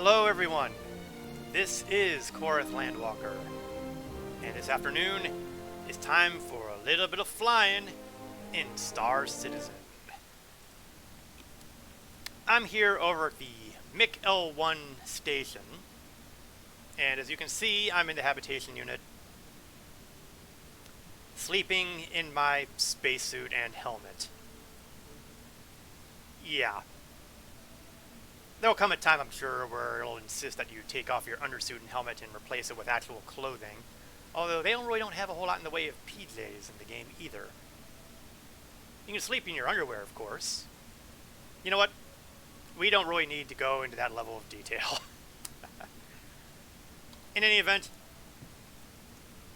Hello everyone, this is Korath Landwalker, and this afternoon it's time for a little bit of flying in Star Citizen. I'm here over at the MIC L1 station, and as you can see I'm in the habitation unit, sleeping in my spacesuit and helmet. Yeah. There'll come a time, I'm sure, where it'll insist that you take off your undersuit and helmet and replace it with actual clothing. Although they really don't have a whole lot in the way of PJs in the game either. You can sleep in your underwear, of course. You know what? We don't really need to go into that level of detail. In any event,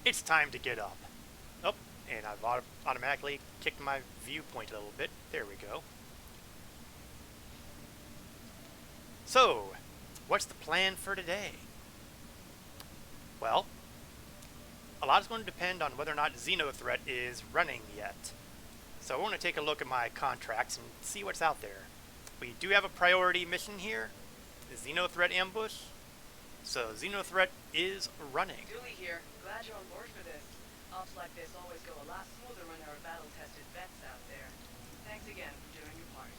it's time to get up. Oh, and I've automatically kicked my viewpoint a little bit. There we go. So, what's the plan for today? Well, a lot is going to depend on whether or not Xenothreat is running yet. So we're going to take a look at my contracts and see what's out there. We do have a priority mission here, the Xenothreat ambush. So Xenothreat is running. Julie here. Glad you're on board for this. Ops like this always go a lot smoother when there are battle-tested vets out there. Thanks again for doing your part.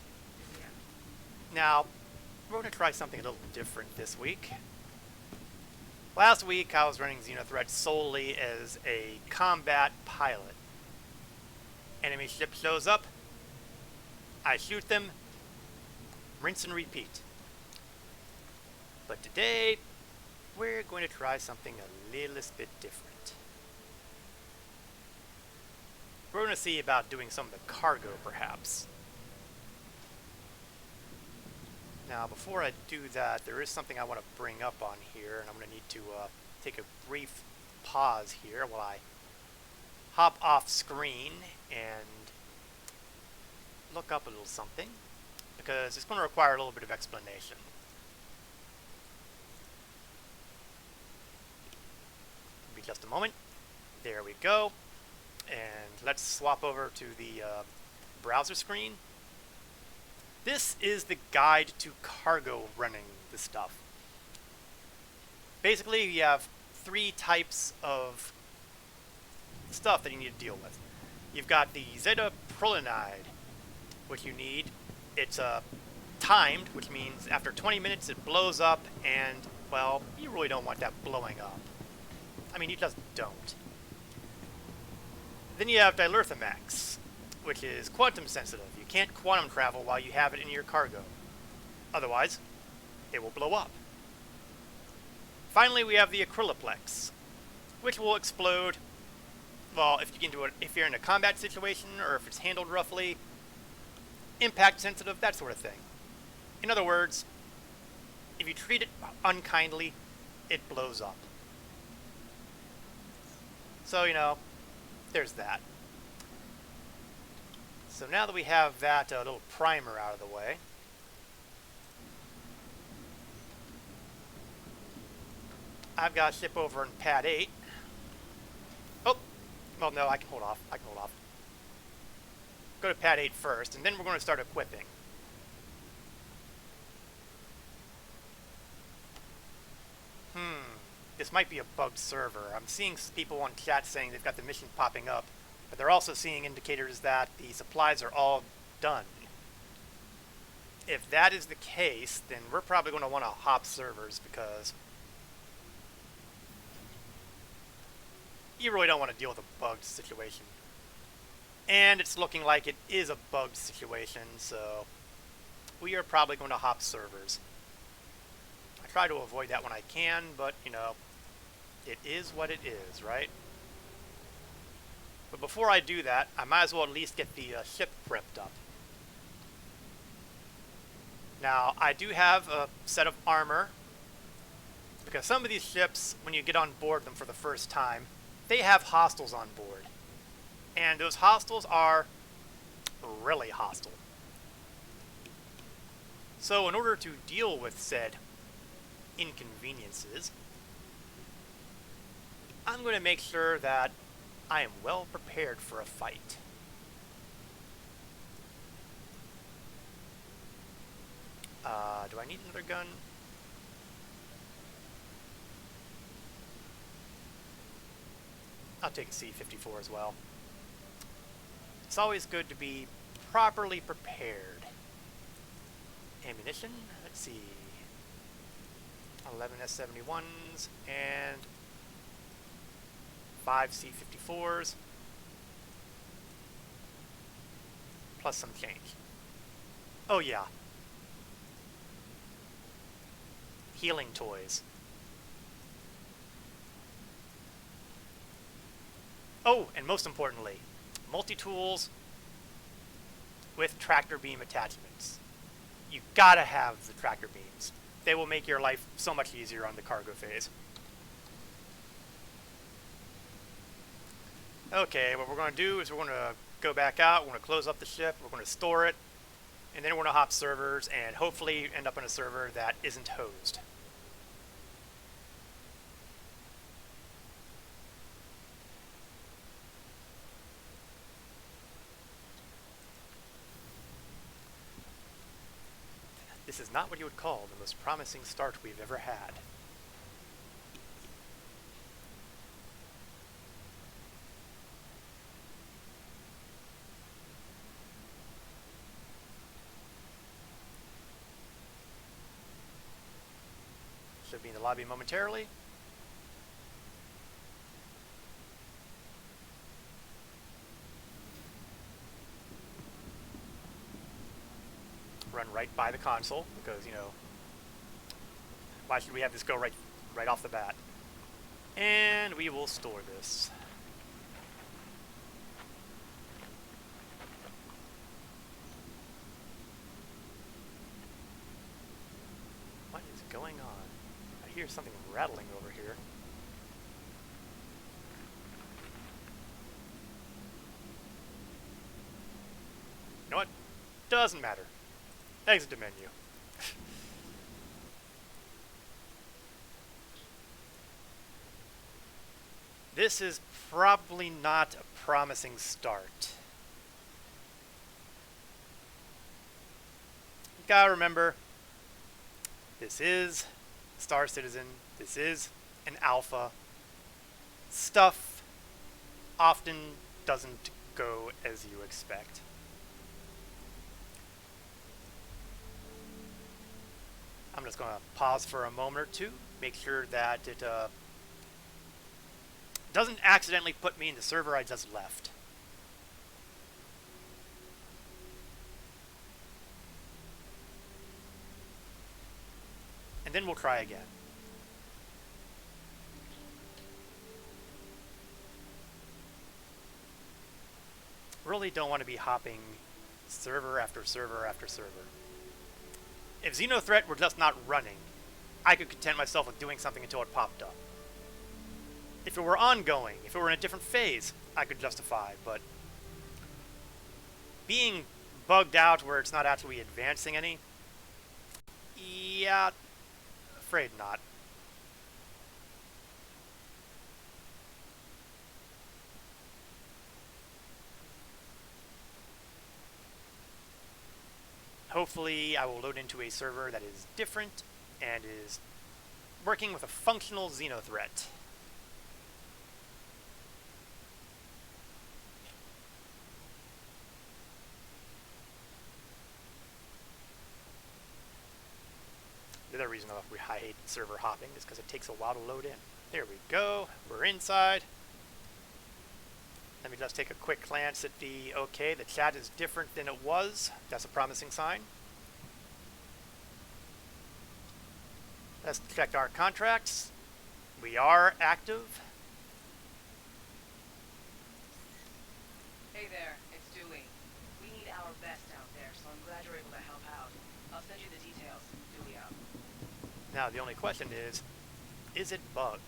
Yeah. Now, we're going to try something a little different this week. Last week I was running Xenothreat solely as a combat pilot. Enemy ship shows up, I shoot them, rinse and repeat. But today, we're going to try something a little bit different. We're going to see about doing some of the cargo, perhaps. Now, before I do that, there is something I want to bring up on here, and I'm going to need to take a brief pause here while I hop off screen and look up a little something, because it's going to require a little bit of explanation. Give me just a moment. There we go. And let's swap over to the browser screen. This is the guide to cargo running the stuff. Basically, you have three types of stuff that you need to deal with. You've got the Zeta Prolinide, which you need. It's timed, which means after 20 minutes it blows up, and, well, you really don't want that blowing up. I mean, you just don't. Then you have Dilithium-X, which is quantum sensitive. You can't quantum travel while you have it in your cargo. Otherwise, it will blow up. Finally, we have the Acryloplex, which will explode, well, if you're in a combat situation or if it's handled roughly, impact sensitive, that sort of thing. In other words, if you treat it unkindly, it blows up. So, you know, there's that. So now that we have that little primer out of the way, I've got to ship over in pad 8. Oh, well no, I can hold off. Go to pad 8 first, and then we're going to start equipping. This might be a bugged server. I'm seeing people on chat saying they've got the mission popping up, but they're also seeing indicators that the supplies are all done. If that is the case, then we're probably going to want to hop servers, because you really don't want to deal with a bugged situation. And it's looking like it is a bugged situation, so we are probably going to hop servers. I try to avoid that when I can, but, you know, it is what it is, right? But before I do that, I might as well at least get the ship prepped up. Now, I do have a set of armor, because some of these ships, when you get on board them for the first time, they have hostiles on board. And those hostiles are really hostile. So in order to deal with said inconveniences, I'm going to make sure that I am well prepared for a fight. Do I need another gun? I'll take a C-54 as well. It's always good to be properly prepared. Ammunition, let's see. 11 S-71s and 5 C-54s. Plus some change. Oh yeah. Healing toys. Oh, and most importantly, multi-tools with tractor beam attachments. You gotta have the tractor beams. They will make your life so much easier on the cargo phase. Okay, what we're going to do is we're going to go back out, we're going to close up the ship, we're going to store it, and then we're going to hop servers and hopefully end up on a server that isn't hosed. This is not what you would call the most promising start we've ever had. Should be in the lobby momentarily. Run right by the console because, you know, why should we have this go right off the bat? And we will store this. What is going on? I hear something rattling over here. You know what? Doesn't matter. Exit the menu. This is probably not a promising start. You gotta remember, this is Star Citizen. This is an alpha. Stuff often doesn't go as you expect. I'm just going to pause for a moment or two, make sure that it doesn't accidentally put me in the server I just left. And then we'll try again. Really don't want to be hopping server after server after server. If Xenothreat were just not running, I could content myself with doing something until it popped up. If it were ongoing, if it were in a different phase, I could justify, but being bugged out where it's not actually advancing any, yeah, afraid not. Hopefully I will load into a server that is different and is working with a functional Xenothreat. The other reason I hate server hopping is because it takes a while to load in. There we go, we're inside. Let me just take a quick glance at the okay, the chat is different than it was. That's a promising sign. Let's check our contracts. We are active. Hey there, it's Dewey. We need our best out there, so I'm glad you're able to help out. I'll send you the details. Dewey out. Now the only question is it bugged?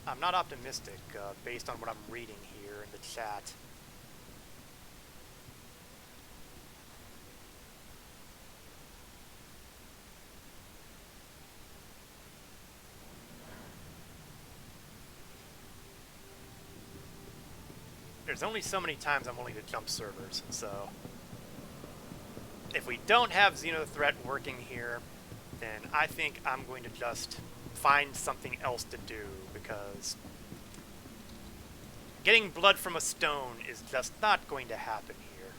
I'm not optimistic based on what I'm reading here in the chat. There's only so many times I'm willing to jump servers, so if we don't have Xenothreat working here, then I think I'm going to just find something else to do, because getting blood from a stone is just not going to happen here.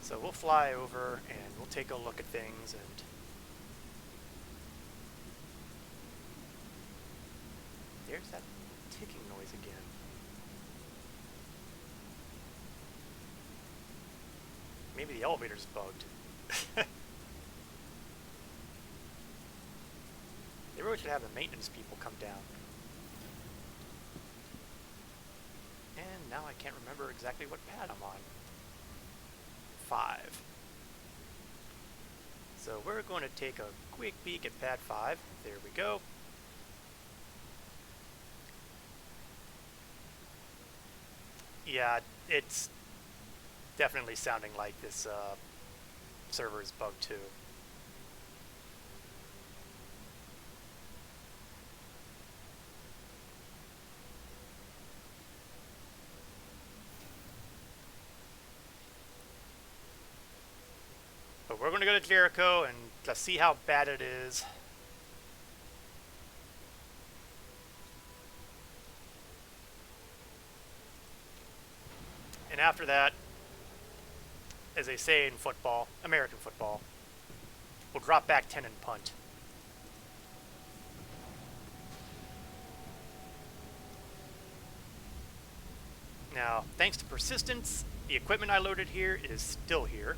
So we'll fly over and we'll take a look at things, and there's that ticking noise again. Maybe the elevator's bugged. They really should have the maintenance people come down. And now I can't remember exactly what pad I'm on. 5. So we're going to take a quick peek at pad 5. There we go. Yeah, it's definitely sounding like this server is bugged too. But we're going to go to Jericho and let's see how bad it is. And after that, as they say in football, American football, we'll drop back 10 and punt. Now, thanks to persistence, the equipment I loaded here is still here.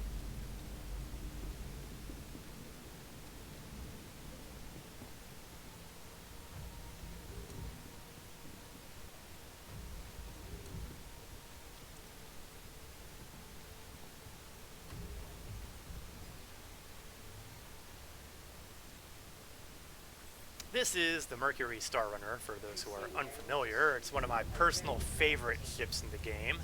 This is the Mercury Star Runner, for those who are unfamiliar. It's one of my personal favorite ships in the game,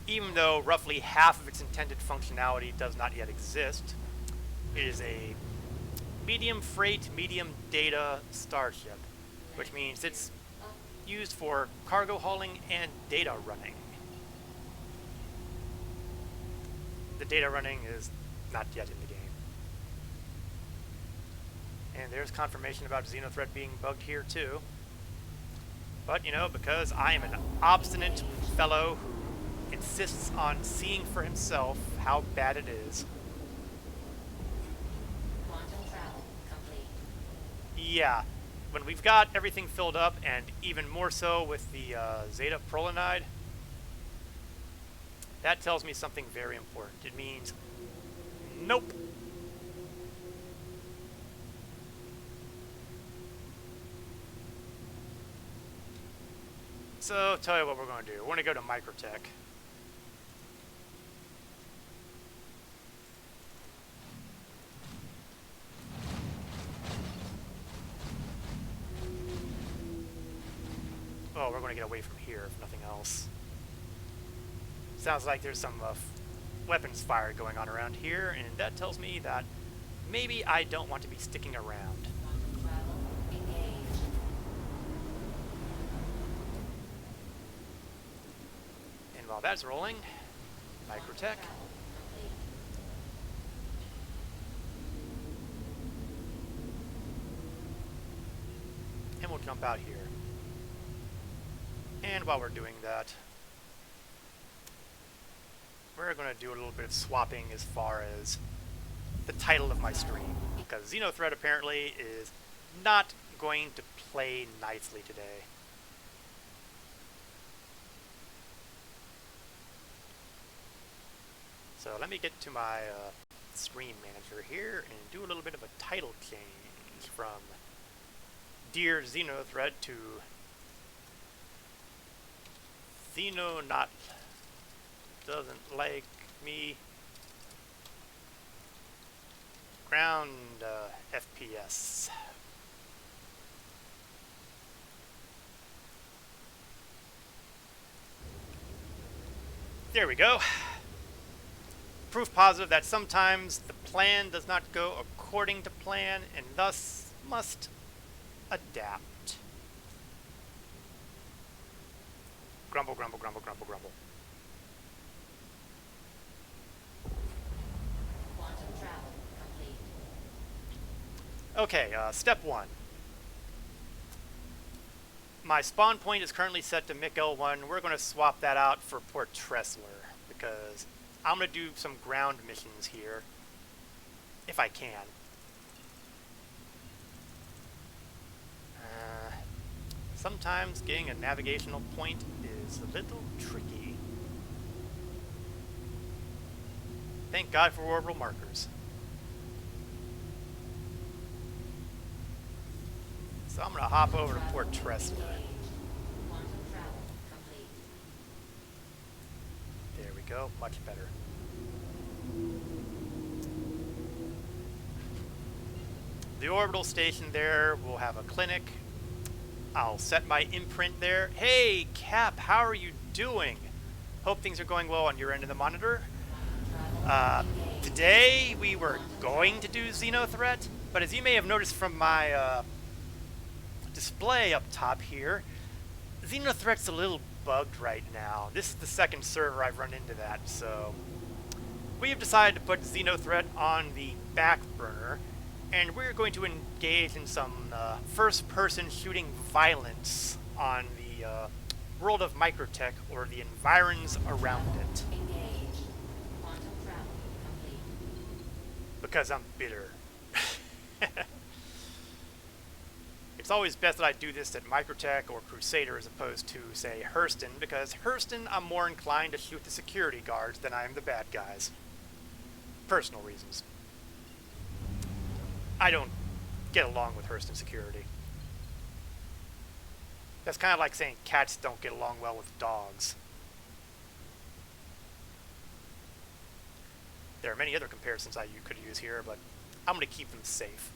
even though roughly half of its intended functionality does not yet exist. It is a medium freight, medium data starship, which means it's used for cargo hauling and data running. The data running is not yet in the game. And there's confirmation about Xenothreat being bugged here too. But, you know, because I am an obstinate fellow who insists on seeing for himself how bad it is. Quantum travel complete. Yeah, when we've got everything filled up, and even more so with the Zeta Prolinide, that tells me something very important. It means, nope. So, tell you what we're going to do. We're going to go to Microtech. Oh, we're going to get away from here, if nothing else. Sounds like there's some weapons fire going on around here, and that tells me that maybe I don't want to be sticking around. Quantum travel engaged. And while that's rolling, Quantum Microtech. travel complete. And we'll jump out here. And while we're doing that, we're going to do a little bit of swapping as far as the title of my stream, because Xenothreat apparently is not going to play nicely today. So let me get to my stream manager here and do a little bit of a title change from Dear Xenothreat to Xeno Not Doesn't Like Me Ground FPS. There we go. Proof positive that sometimes the plan does not go according to plan and thus must adapt. grumble, grumble, grumble, grumble, grumble. Quantum travel complete. Okay, step 1. My spawn point is currently set to MiC-L1. We're going to swap that out for Port Tressler, because I'm going to do some ground missions here, if I can. Sometimes getting a navigational point is a little tricky. Thank God for orbital markers. So I'm going to hop over to Port Tressler. Quantum travel complete. There we go, much better. The orbital station there will have a clinic. I'll set my imprint there. Hey, Cap, how are you doing? Hope things are going well on your end of the monitor. Today we were going to do Xenothreat, but as you may have noticed from my display up top here, Xenothreat's a little bugged right now. This is the second server I've run into that, so we have decided to put Xenothreat on the back burner, and we're going to engage in some first-person shooting violence on the world of Microtech, or the environs around it. Engage. Quantum travel complete. Because I'm bitter. It's always best that I do this at Microtech or Crusader as opposed to, say, Hurston, because Hurston I'm more inclined to shoot the security guards than I am the bad guys. Personal reasons. I don't get along with Hurston security. That's kind of like saying cats don't get along well with dogs. There are many other comparisons you could use here, but I'm going to keep them safe.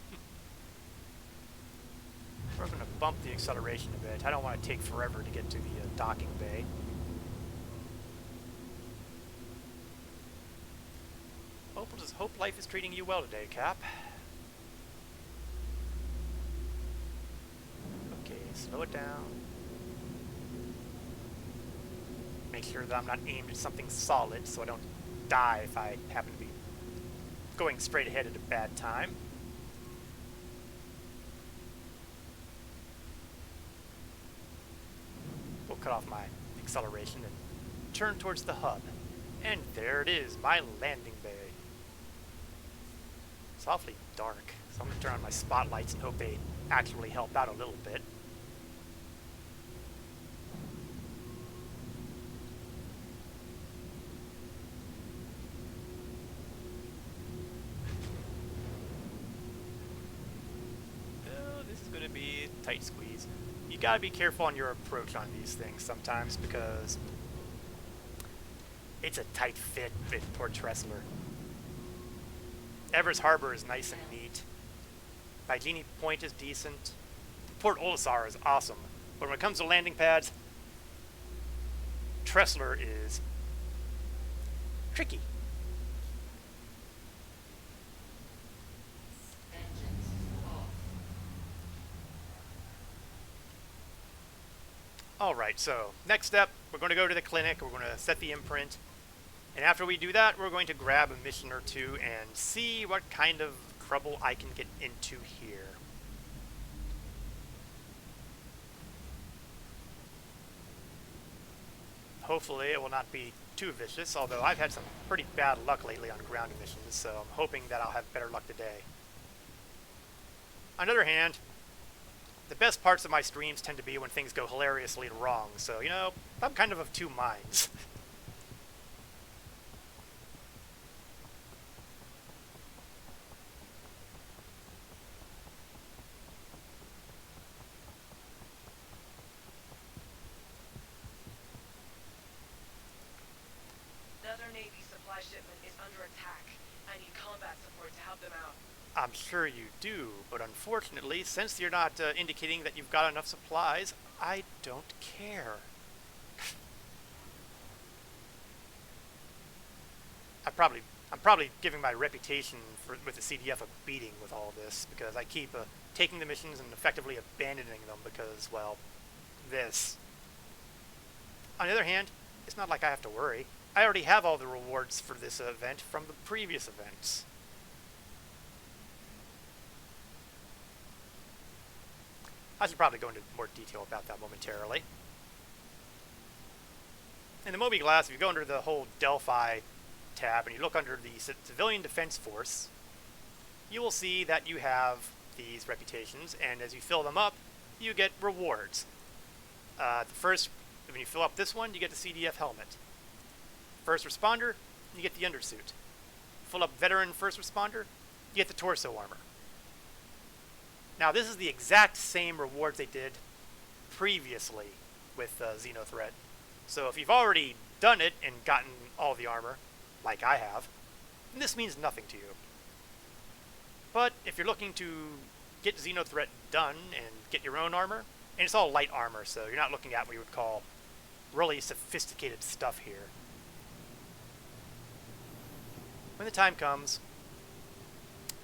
We're going to bump the acceleration a bit. I don't want to take forever to get to the docking bay. Hope life is treating you well today, Cap. Okay, slow it down. Make sure that I'm not aimed at something solid so I don't die if I happen to be going straight ahead at a bad time. We'll cut off my acceleration and turn towards the hub. And there it is, my landing bay. It's awfully dark, so I'm going to turn on my spotlights and hope they actually help out a little bit. Oh, this is going to be a tight squeeze. You gotta be careful on your approach on these things sometimes because it's a tight fit with Port Tressler. Evers Harbor is nice and neat. Bygini Point is decent. Port Olisar is awesome. But when it comes to landing pads, Tressler is tricky. Engines off. Alright, so next step, we're going to go to the clinic, we're going to set the imprint, and after we do that, we're going to grab a mission or two and see what kind of trouble I can get into here. Hopefully it will not be too vicious, although I've had some pretty bad luck lately on ground missions, so I'm hoping that I'll have better luck today. On the other hand, the best parts of my streams tend to be when things go hilariously wrong, so, you know, I'm kind of two minds. The other Navy supply shipment is under attack. I need combat support to help them out. I'm sure you do, but unfortunately, since you're not indicating that you've got enough supplies, I don't care. I'm probably giving my reputation with the CDF a beating with all this, because I keep taking the missions and effectively abandoning them because, well, this. On the other hand, it's not like I have to worry. I already have all the rewards for this event from the previous events. I should probably go into more detail about that momentarily. In the Moby Glass, if you go under the whole Delphi tab and you look under the Civilian Defense Force, you will see that you have these reputations, and as you fill them up, you get rewards. When you fill up this one, you get the CDF helmet. First Responder, you get the undersuit. Fill up Veteran First Responder, you get the torso armor. Now, this is the exact same rewards they did previously with Xenothreat. So if you've already done it and gotten all the armor, like I have, then this means nothing to you. But if you're looking to get Xenothreat done and get your own armor, and it's all light armor, so you're not looking at what you would call really sophisticated stuff here. When the time comes,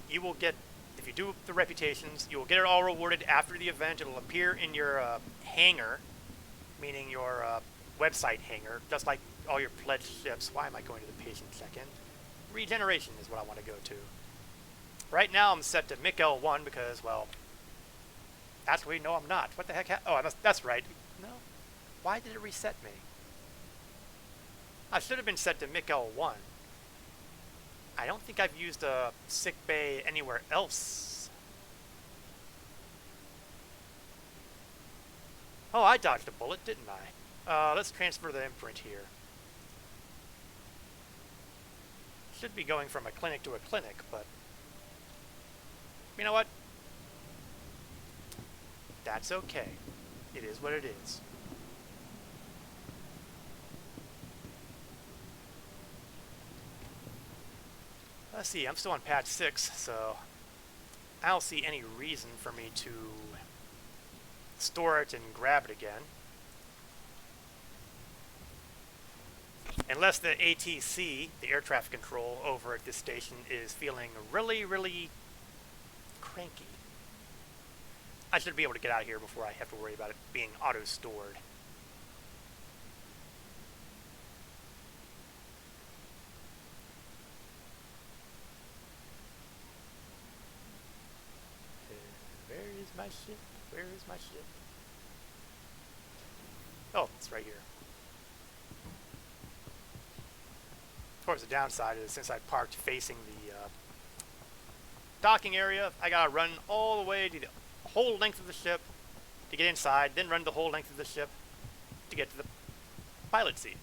you will get, if you do the reputations, you will get it all rewarded after the event. It'll appear in your hangar, meaning your website hangar, just like all your pledged ships. Why am I going to the patient second? Regeneration is what I want to go to. Right now I'm set to MIC L1 because, well, actually, no, I'm not. What the heck? That's right. No. Why did it reset me? I should have been set to MIC L1. I don't think I've used a sick bay anywhere else. Oh, I dodged a bullet, didn't I? Let's transfer the imprint here. Should be going from a clinic to a clinic, but you know what? That's okay. It is what it is. Let's see, I'm still on patch 6, so I don't see any reason for me to store it and grab it again. Unless the ATC, the air traffic control over at this station, is feeling really, really cranky. I should be able to get out of here before I have to worry about it being auto-stored. Where is my ship? Where is my ship? Oh, it's right here. Of course, the downside is since I parked facing the docking area, I gotta run all the way to the whole length of the ship to get inside, then run the whole length of the ship to get to the pilot seat.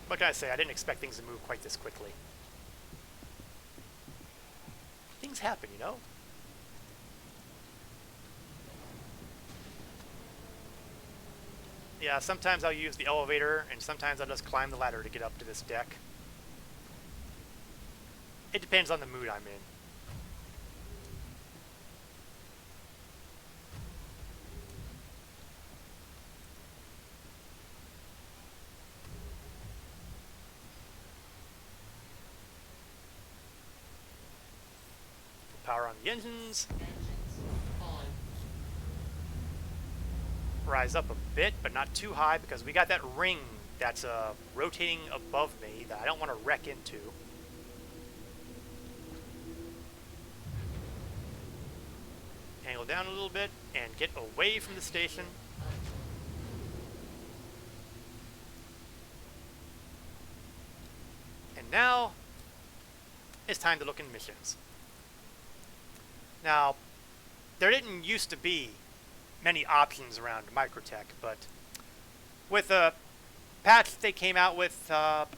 What can I say? I didn't expect things to move quite this quickly. Things happen, you know? Yeah, sometimes I'll use the elevator, and sometimes I'll just climb the ladder to get up to this deck. It depends on the mood I'm in. Power on the engines. Rise up a bit, but not too high, because we got that ring that's rotating above me that I don't want to wreck into. Angle down a little bit and get away from the station. And now it's time to look in missions. Now, there didn't used to be many options around Microtech, but with a patch they came out with was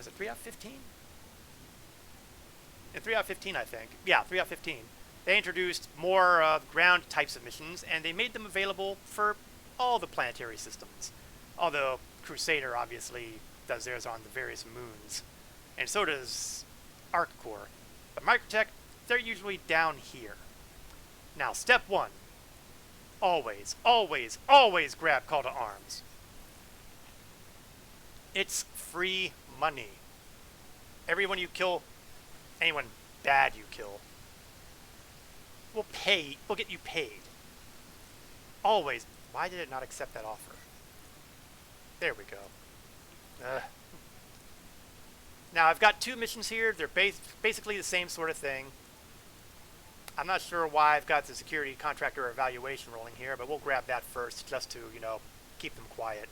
it 3.15? In 3.15, I think. Yeah, 3.15. They introduced more ground types of missions, and they made them available for all the planetary systems. Although Crusader obviously does theirs on the various moons, and so does ArcCore. But Microtech, they're usually down here. Now, step 1. Always, always, always grab Call to Arms. It's free money. Everyone you kill, anyone bad you kill, will get you paid. always... Why did it not accept that offer? There we go. Now, I've got 2 missions here. They're basically the same sort of thing. I'm not sure why I've got the security contractor evaluation rolling here, but we'll grab that first just to, you know, keep them quiet.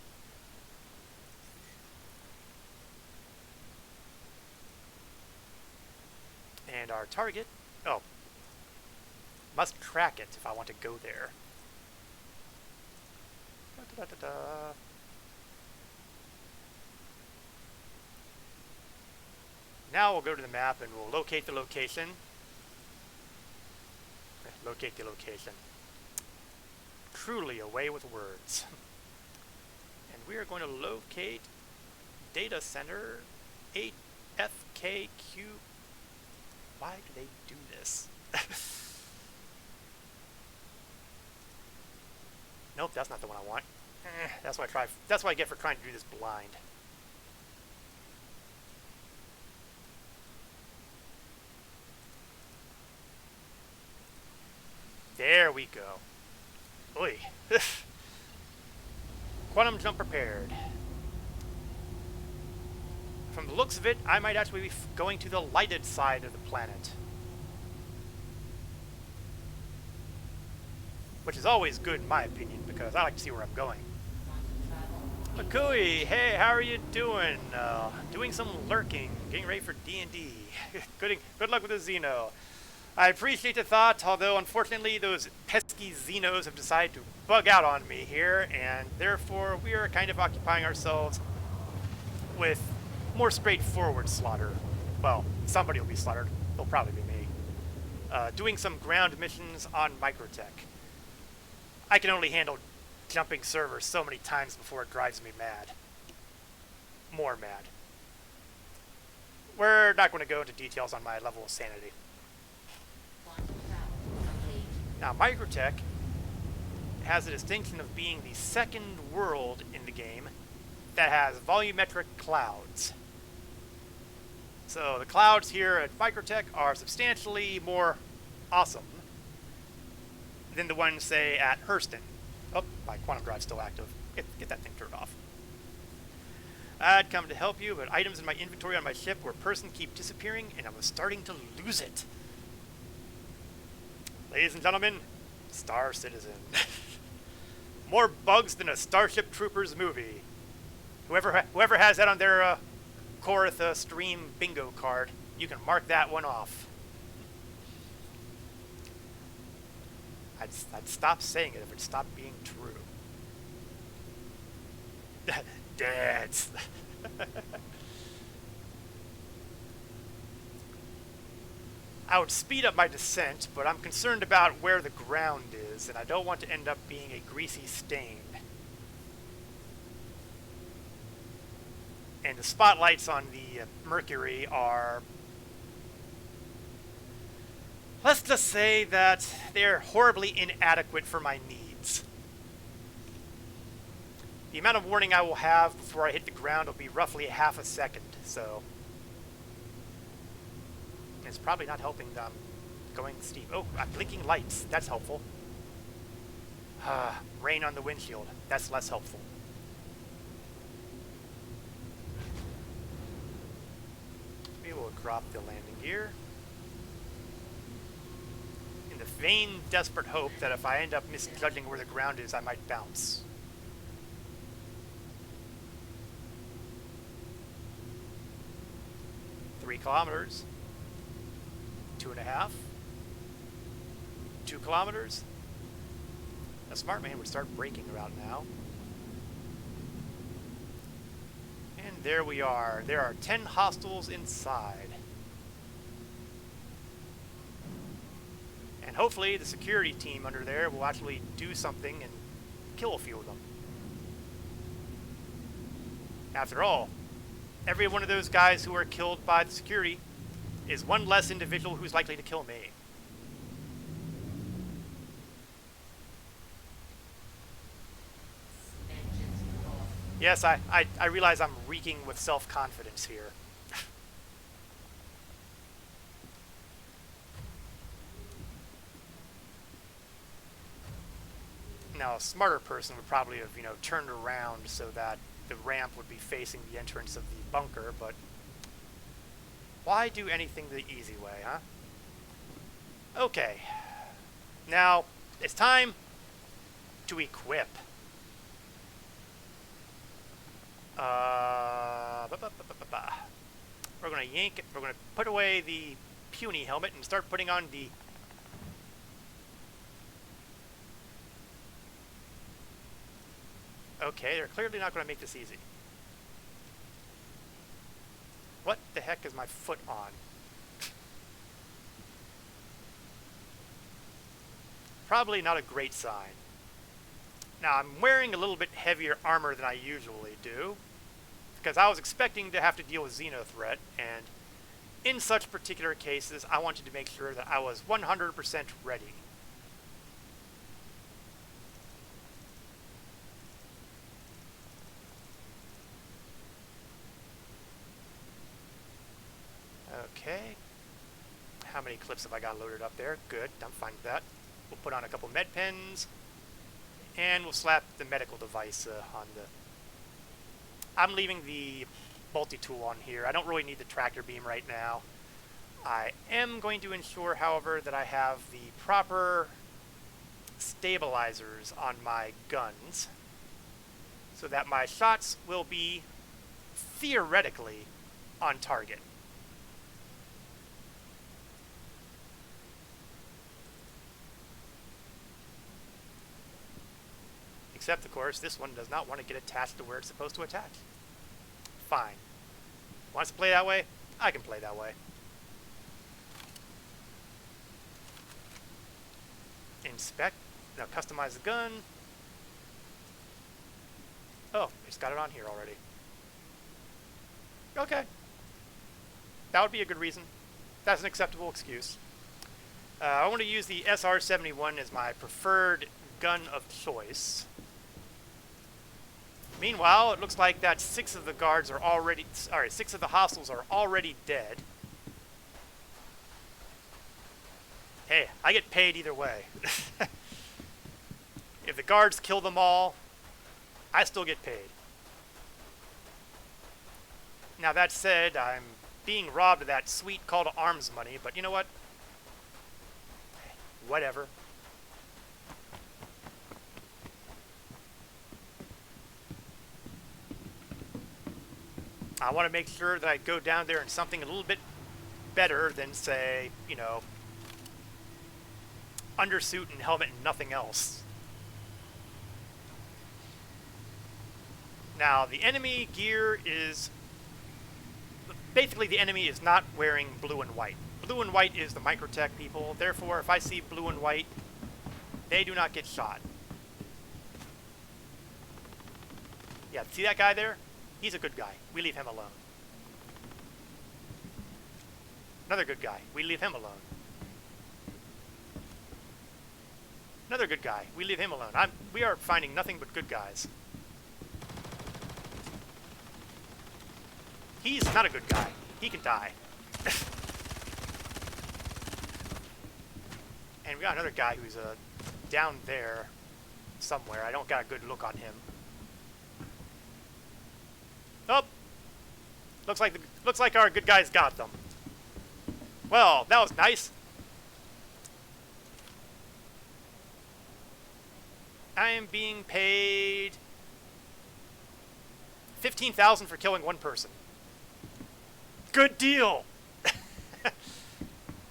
And our target... Oh. Must track it if I want to go there. Da-da-da-da-da. Now we'll go to the map and we'll locate the location. Locate the location. Truly away with words. And we are going to locate data center 8FKQ. Why do they do this? Nope, that's not the one I want. That's what I get for trying to do this blind. There we go. Oy. Quantum jump prepared. From the looks of it, I might actually be going to the lighted side of the planet. Which is always good in my opinion, because I like to see where I'm going. Mercury, hey, how are you doing? Doing some lurking, getting ready for D&D. Good luck with the Xeno. I appreciate the thought, although unfortunately those pesky Xenos have decided to bug out on me here, and therefore we are kind of occupying ourselves with more straightforward slaughter. Well, somebody will be slaughtered. It'll probably be me. Doing some ground missions on Microtech. I can only handle jumping servers so many times before it drives me mad. More mad. We're not going to go into details on my level of sanity. Now, Microtech has the distinction of being the second world in the game that has volumetric clouds. So the clouds here at Microtech are substantially more awesome than the ones, say, at Hurston. Oh, my quantum drive's still active. Get that thing turned off. I'd come to help you, but items in my inventory on my ship were person keep disappearing, and I was starting to lose it. Ladies and gentlemen, Star Citizen. More bugs than a Starship Troopers movie. Whoever has that on their Korath stream bingo card, you can mark that one off. I'd stop saying it if it stopped being true. Dance. I would speed up my descent, but I'm concerned about where the ground is, and I don't want to end up being a greasy stain. And the spotlights on the Mercury are... Let's just say that they're horribly inadequate for my needs. The amount of warning I will have before I hit the ground will be roughly half a second, so... It's probably not helping them going steep. Oh, blinking lights. That's helpful. Rain on the windshield. That's less helpful. We will drop the landing gear. In the vain, desperate hope that if I end up misjudging where the ground is, I might bounce. Three kilometers. 2.5. 2 kilometers. A smart man would start braking around now. And there we are. There are 10 hostiles inside. And hopefully the security team under there will actually do something and kill a few of them. After all, every one of those guys who are killed by the security is one less individual who's likely to kill me. Yes, I realize I'm reeking with self-confidence here. Now, a smarter person would probably have, turned around so that the ramp would be facing the entrance of the bunker, but why do anything the easy way, huh? Okay. Now, it's time to equip. We're going to yank it. We're going to put away the puny helmet and start putting on the... Okay, they're clearly not going to make this easy. What the heck is my foot on? Probably not a great sign. Now, I'm wearing a little bit heavier armor than I usually do, because I was expecting to have to deal with Xenothreat, and in such particular cases, I wanted to make sure that I was 100% ready. Okay. How many clips have I got loaded up there? Good, I'm fine with that. We'll put on a couple med pens, and we'll slap the medical device on the... I'm leaving the multi-tool on here. I don't really need the tractor beam right now. I am going to ensure, however, that I have the proper stabilizers on my guns, so that my shots will be theoretically on target. Except, of course, this one does not want to get attached to where it's supposed to attach. Fine. Wants to play that way? I can play that way. Inspect. Now customize the gun. Oh, it's got it on here already. Okay. That would be a good reason. That's an acceptable excuse. I want to use the SR-71 as my preferred gun of choice. Meanwhile, it looks like that 6 of the guards are already... Sorry, 6 of the hostiles are already dead. Hey, I get paid either way. If the guards kill them all, I still get paid. Now that said, I'm being robbed of that sweet call to arms money, but you know what? Whatever. I want to make sure that I go down there in something a little bit better than, say, undersuit and helmet and nothing else. Now, the enemy gear is... Basically, the enemy is not wearing blue and white. Blue and white is the Microtech people. Therefore, if I see blue and white, they do not get shot. Yeah, see that guy there? He's a good guy. We leave him alone. Another good guy. We leave him alone. Another good guy. We leave him alone. We are finding nothing but good guys. He's not a good guy. He can die. And we got another guy who's down there somewhere. I don't got a good look on him. Oh, looks like our good guys got them. Well, that was nice. I am being paid $15,000 for killing one person. Good deal.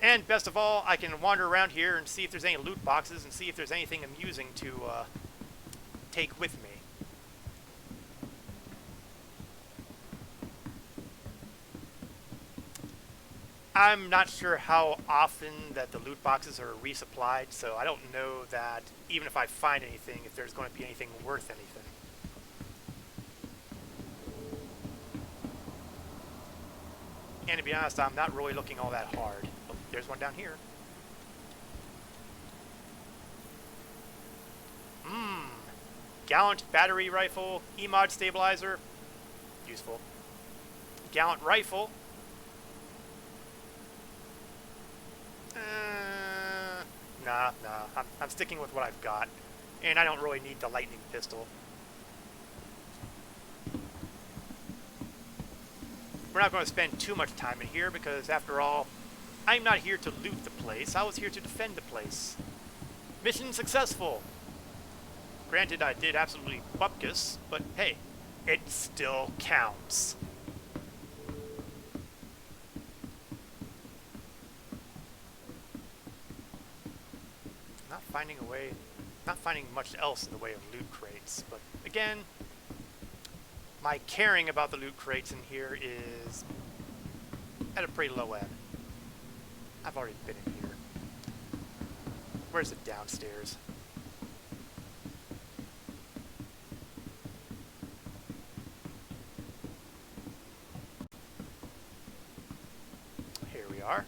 And best of all, I can wander around here and see if there's any loot boxes and see if there's anything amusing to take with me. I'm not sure how often that the loot boxes are resupplied, so I don't know that even if I find anything, if there's going to be anything worth anything. And to be honest, I'm not really looking all that hard. Oh, there's one down here. Gallant battery rifle, E-mod stabilizer, useful. Gallant rifle. Nah, I'm sticking with what I've got. And I don't really need the lightning pistol. We're not going to spend too much time in here because, after all, I'm not here to loot the place. I was here to defend the place. Mission successful. Granted, I did absolutely bupkis, but hey, it still counts. Not finding much else in the way of loot crates, but again, my caring about the loot crates in here is at a pretty low ebb. I've already been in here. Where's the downstairs? Here we are.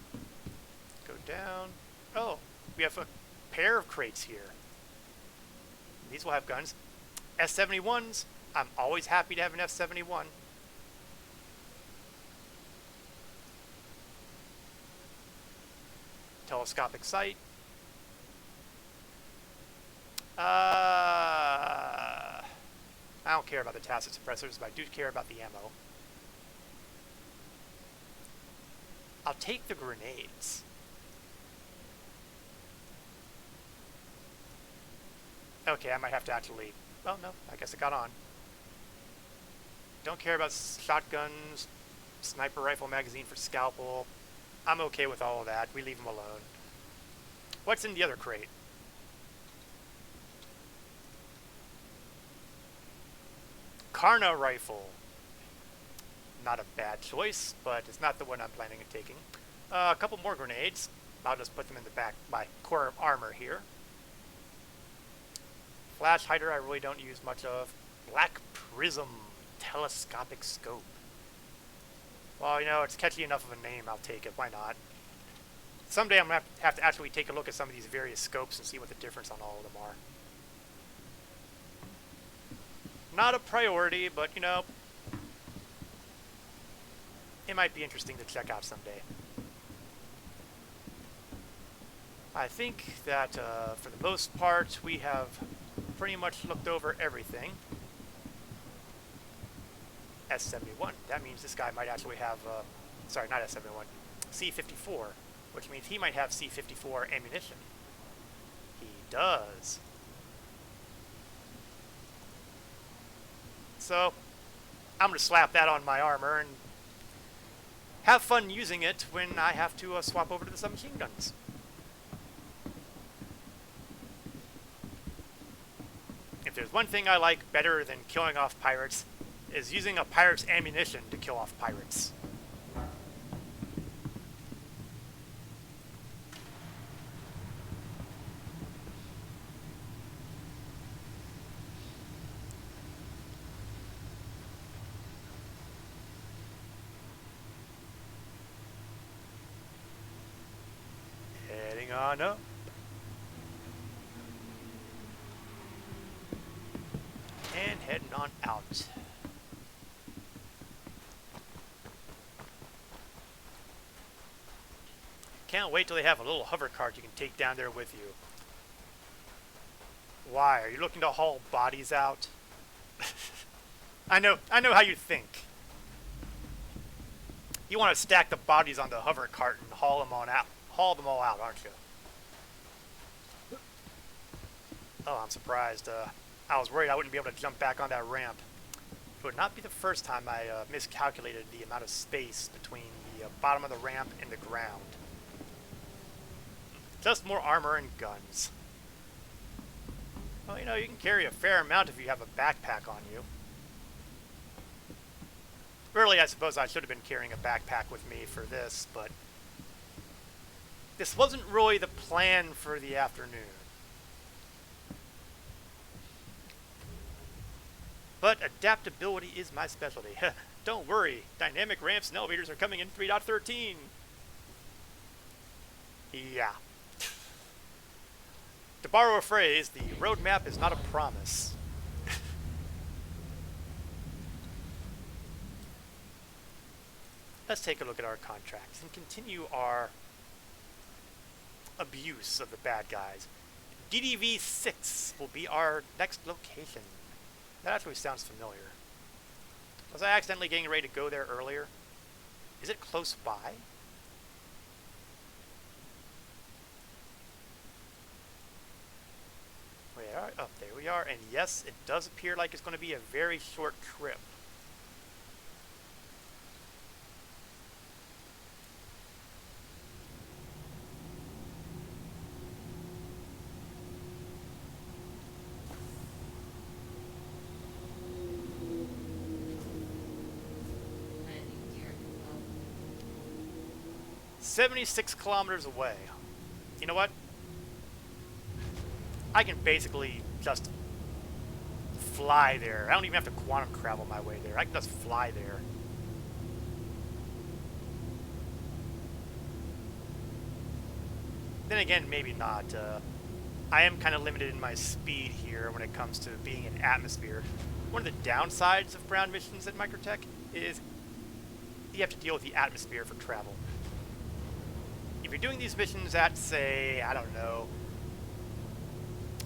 Go down. Oh, we have a pair of crates here. These will have guns. S-71s. I'm always happy to have an F-71. Telescopic sight. I don't care about the tacit suppressors, but I do care about the ammo. I'll take the grenades. Okay, I might have to actually... Oh, no, I guess it got on. Don't care about shotguns, sniper rifle magazine for scalpel. I'm okay with all of that. We leave them alone. What's in the other crate? Karna rifle. Not a bad choice, but it's not the one I'm planning on taking. A couple more grenades. I'll just put them in the back of my core armor here. Flash hider I really don't use much of. Black prism telescopic scope. Well, you know, it's catchy enough of a name, I'll take it. Why not? Someday I'm going to have to actually take a look at some of these various scopes and see what the difference on all of them are. Not a priority, but, you know, it might be interesting to check out someday. I think that, for the most part, we have pretty much looked over everything. S-71. That means this guy might actually have, sorry, not S-71, C-54, which means he might have C-54 ammunition. He does. So, I'm going to slap that on my armor and have fun using it when I have to swap over to the submachine guns. If there's one thing I like better than killing off pirates, is using a pirate's ammunition to kill off pirates. Heading on up. And heading on out. Can't wait till they have a little hover cart you can take down there with you. Why? Are you looking to haul bodies out? I know how you think. You want to stack the bodies on the hover cart and haul them all out, aren't you? Oh, I'm surprised. I was worried I wouldn't be able to jump back on that ramp. It would not be the first time I miscalculated the amount of space between the bottom of the ramp and the ground. Just more armor and guns. Well, you know, you can carry a fair amount if you have a backpack on you. Really, I suppose I should have been carrying a backpack with me for this, but this wasn't really the plan for the afternoon. But adaptability is my specialty. Don't worry, dynamic ramps and elevators are coming in 3.13. Yeah. To borrow a phrase, the roadmap is not a promise. Let's take a look at our contracts and continue our abuse of the bad guys. DDV 6 will be our next location. That actually sounds familiar. Was I accidentally getting ready to go there earlier? Is it close by? We are up there. We are, and yes, it does appear like it's going to be a very short trip. Landing gear low. 76 kilometers away. You know what? I can basically just fly there. I don't even have to quantum travel my way there. I can just fly there. Then again, maybe not. I am kind of limited in my speed here when it comes to being in atmosphere. One of the downsides of ground missions at Microtech is you have to deal with the atmosphere for travel. If you're doing these missions at, say, I don't know,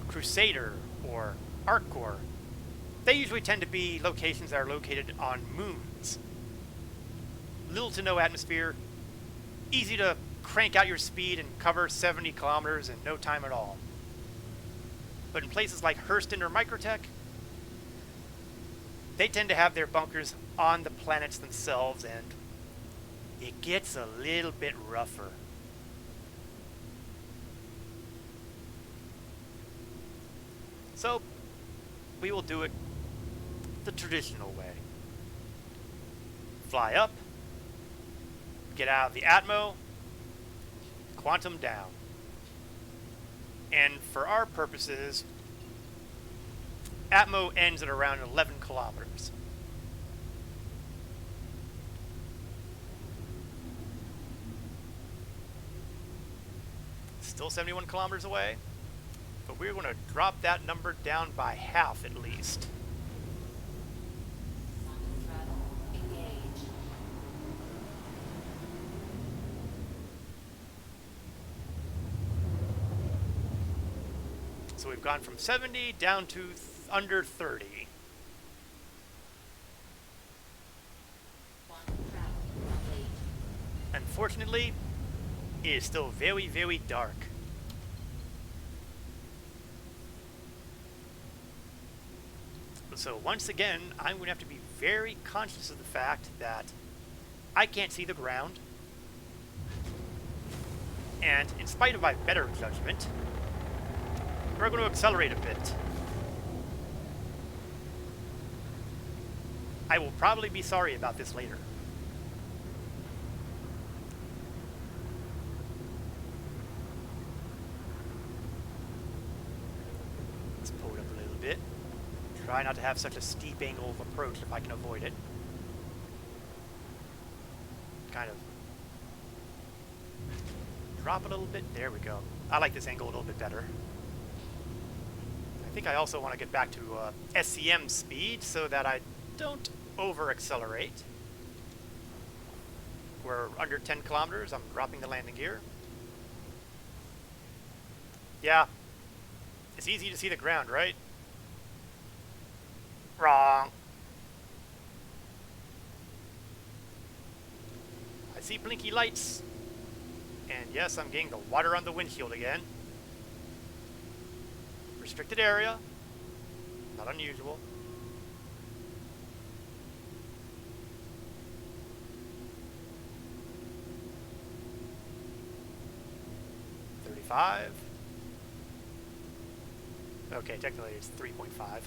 Crusader or Arccore, they usually tend to be locations that are located on moons. Little to no atmosphere, easy to crank out your speed and cover 70 kilometers in no time at all. But in places like Hurston or Microtech, they tend to have their bunkers on the planets themselves, and it gets a little bit rougher. So, we will do it the traditional way. Fly up, get out of the Atmo, quantum down. And for our purposes, Atmo ends at around 11 kilometers. Still 71 kilometers away, but we're going to drop that number down by half at least. Quantum travel engaged. So we've gone from 70 down to under 30. Quantum travel complete. Unfortunately, it is still very, very dark. So once again, I'm going to have to be very conscious of the fact that I can't see the ground. And in spite of my better judgment, we're going to accelerate a bit. I will probably be sorry about this later. Let's pull it up a little bit. Try not to have such a steep angle of approach if I can avoid it. Kind of drop a little bit. There we go. I like this angle a little bit better. I think I also want to get back to SCM speed so that I don't over-accelerate. We're under 10 kilometers. I'm dropping the landing gear. Yeah. It's easy to see the ground, right? Wrong. I see blinky lights. And yes, I'm getting the water on the windshield again. Restricted area. Not unusual. .5. Okay, technically it's 3.5.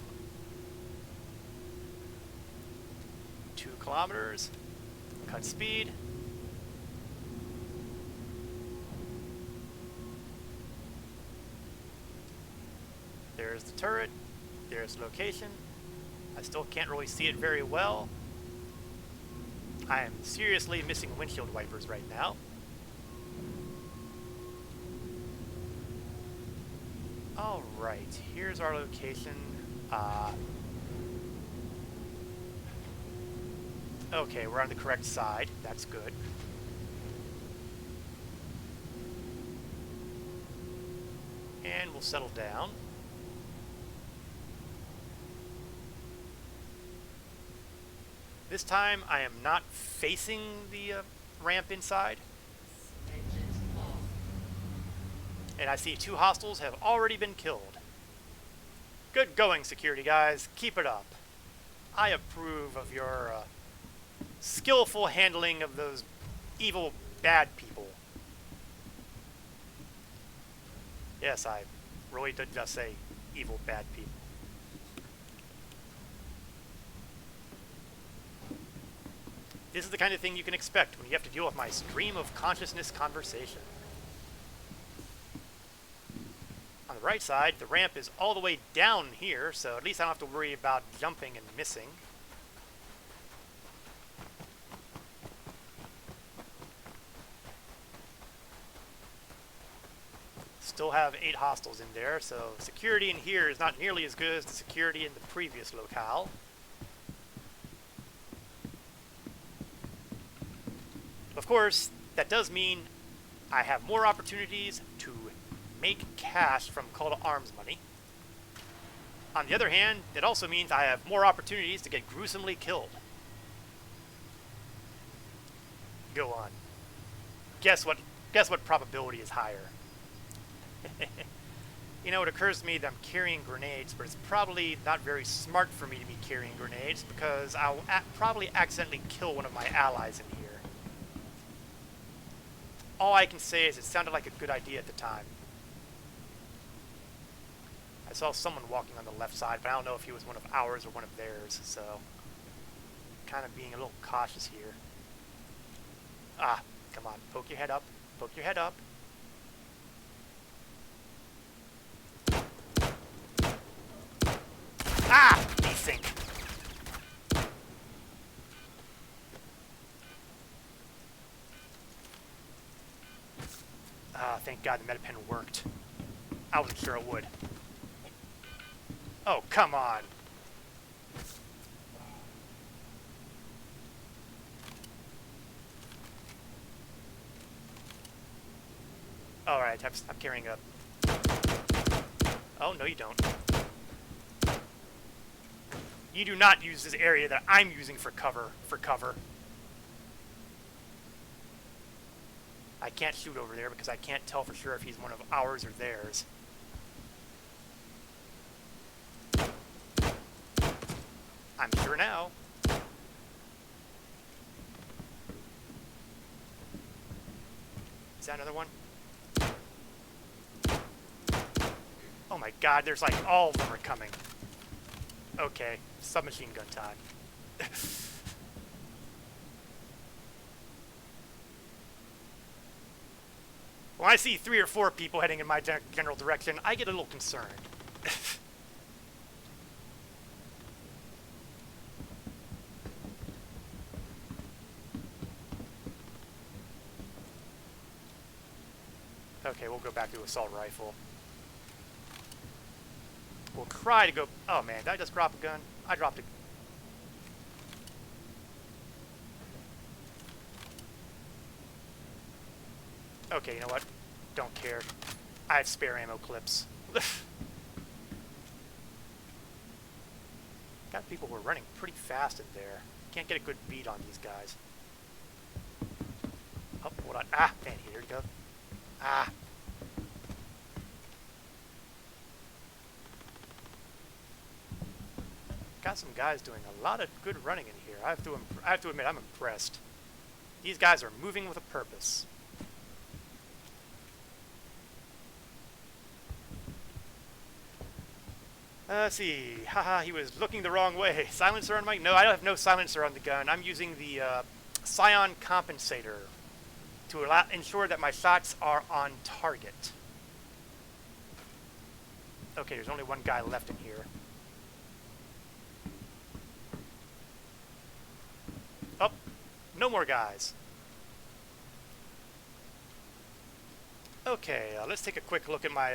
2 kilometers. Cut speed. There's the turret. There's the location. I still can't really see it very well. I am seriously missing windshield wipers right now. Alright, here's our location. Okay, we're on the correct side. That's good. And will settle down. This time I am not facing the ramp inside. Engines off. And I see 2 hostiles have already been killed. Good going, security guys. Keep it up. I approve of your skillful handling of those evil bad people. Yes, I really did just say evil bad people. This is the kind of thing you can expect when you have to deal with my stream of consciousness conversation. On the right side, the ramp is all the way down here, so at least I don't have to worry about jumping and missing. Still have 8 hostiles in there, so security in here is not nearly as good as the security in the previous locale. Of course, that does mean I have more opportunities to make cash from Call to Arms money. On the other hand, it also means I have more opportunities to get gruesomely killed. Go on. Guess what probability is higher? You know, it occurs to me that I'm carrying grenades, but it's probably not very smart for me to be carrying grenades because I'll probably accidentally kill one of my allies in here. All I can say is it sounded like a good idea at the time. I saw someone walking on the left side, but I don't know if he was one of ours or one of theirs, so kind of being a little cautious here. Ah, come on, poke your head up, poke your head up. Ah, desync. Ah, thank God the metapen worked. I wasn't sure it would. Oh, come on. Alright, I'm carrying a... Oh, no you don't. You do not use this area that I'm using for cover. I can't shoot over there because I can't tell for sure if he's one of ours or theirs. I'm sure now. Is that another one? Oh my God, there's like all of them are coming. Okay, submachine gun time. When I see 3 or 4 people heading in my general direction, I get a little concerned. Okay, we'll go back to assault rifle. We'll try to go... Oh man, did I just drop a gun? I dropped a... Okay, you know what? Don't care. I have spare ammo clips. Got people who are running pretty fast in there. Can't get a good beat on these guys. Oh, hold on. Ah, man, here we go. Ah. Got some guys doing a lot of good running in here. I have to admit, I'm impressed. These guys are moving with a purpose. Let's see. Haha, he was looking the wrong way. Silencer on my... No, I don't have no silencer on the gun. I'm using the Scion compensator to ensure that my shots are on target. Okay, there's only one guy left in here. Oh, no more guys. Okay, let's take a quick look at my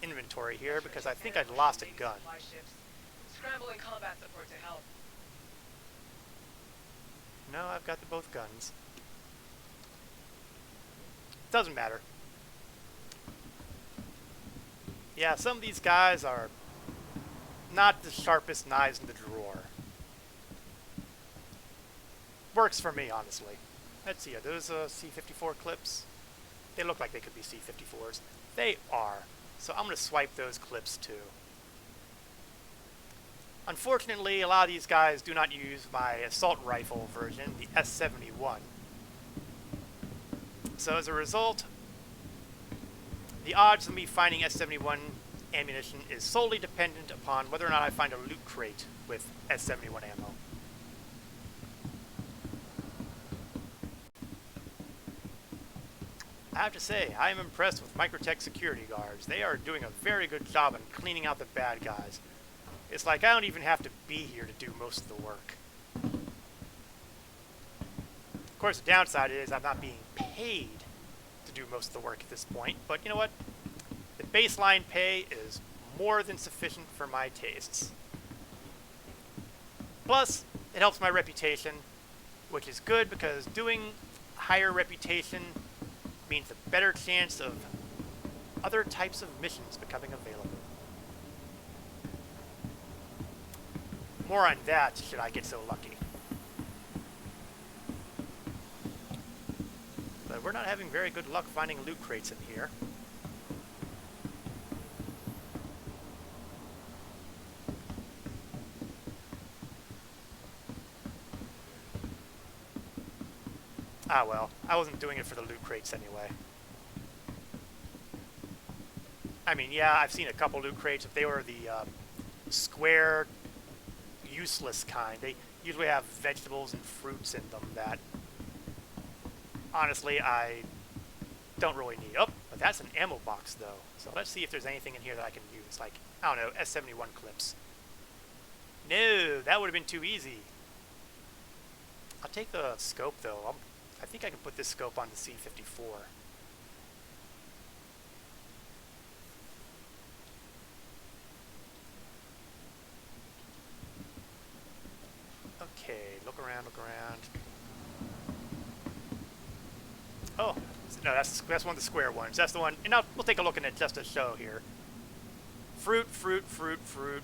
inventory here because I think I'd lost a gun. Scrambling combat support to help. No, I've got both guns. Doesn't matter. Yeah, some of these guys are not the sharpest knives in the drawer. Works for me, honestly. Let's see, are those C54 clips? They look like they could be C54s. They are. So I'm going to swipe those clips too. Unfortunately, a lot of these guys do not use my assault rifle version, the S71. So as a result, the odds of me finding S71 ammunition is solely dependent upon whether or not I find a loot crate with S71 ammo. I have to say, I am impressed with Microtech security guards. They are doing a very good job in cleaning out the bad guys. It's like I don't even have to be here to do most of the work. Of course, the downside is I'm not being paid to do most of the work at this point, but you know what? The baseline pay is more than sufficient for my tastes. Plus, it helps my reputation, which is good because doing higher reputation means a better chance of other types of missions becoming available. More on that should I get so lucky. But we're not having very good luck finding loot crates in here. Ah well, I wasn't doing it for the loot crates anyway. I mean, yeah, I've seen a couple loot crates. If they were the square, useless kind, they usually have vegetables and fruits in them that, honestly, I don't really need. Oh, but that's an ammo box, though. So let's see if there's anything in here that I can use. Like, I don't know, S71 clips. No, that would have been too easy. I'll take the scope, though. I think I can put this scope on the C54. Okay, look around, look around. Oh, no, that's one of the square ones. That's the one, and now we'll take a look at it just to show here. Fruit, fruit, fruit, fruit,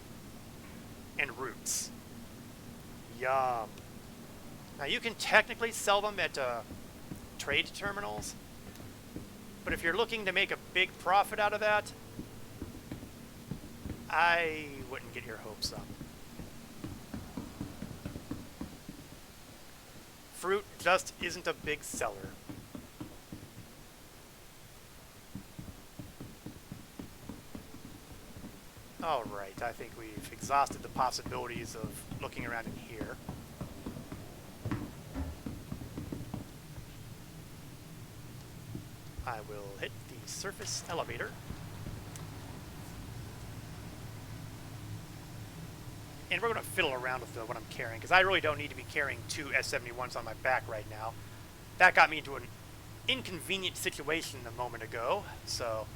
and roots. Yum. Now you can technically sell them at trade terminals, but if you're looking to make a big profit out of that, I wouldn't get your hopes up. Fruit just isn't a big seller. Alright, I think we've exhausted the possibilities of looking around in here. I will hit the surface elevator. And we're going to fiddle around with what I'm carrying, because I really don't need to be carrying two S71s on my back right now. That got me into an inconvenient situation a moment ago, so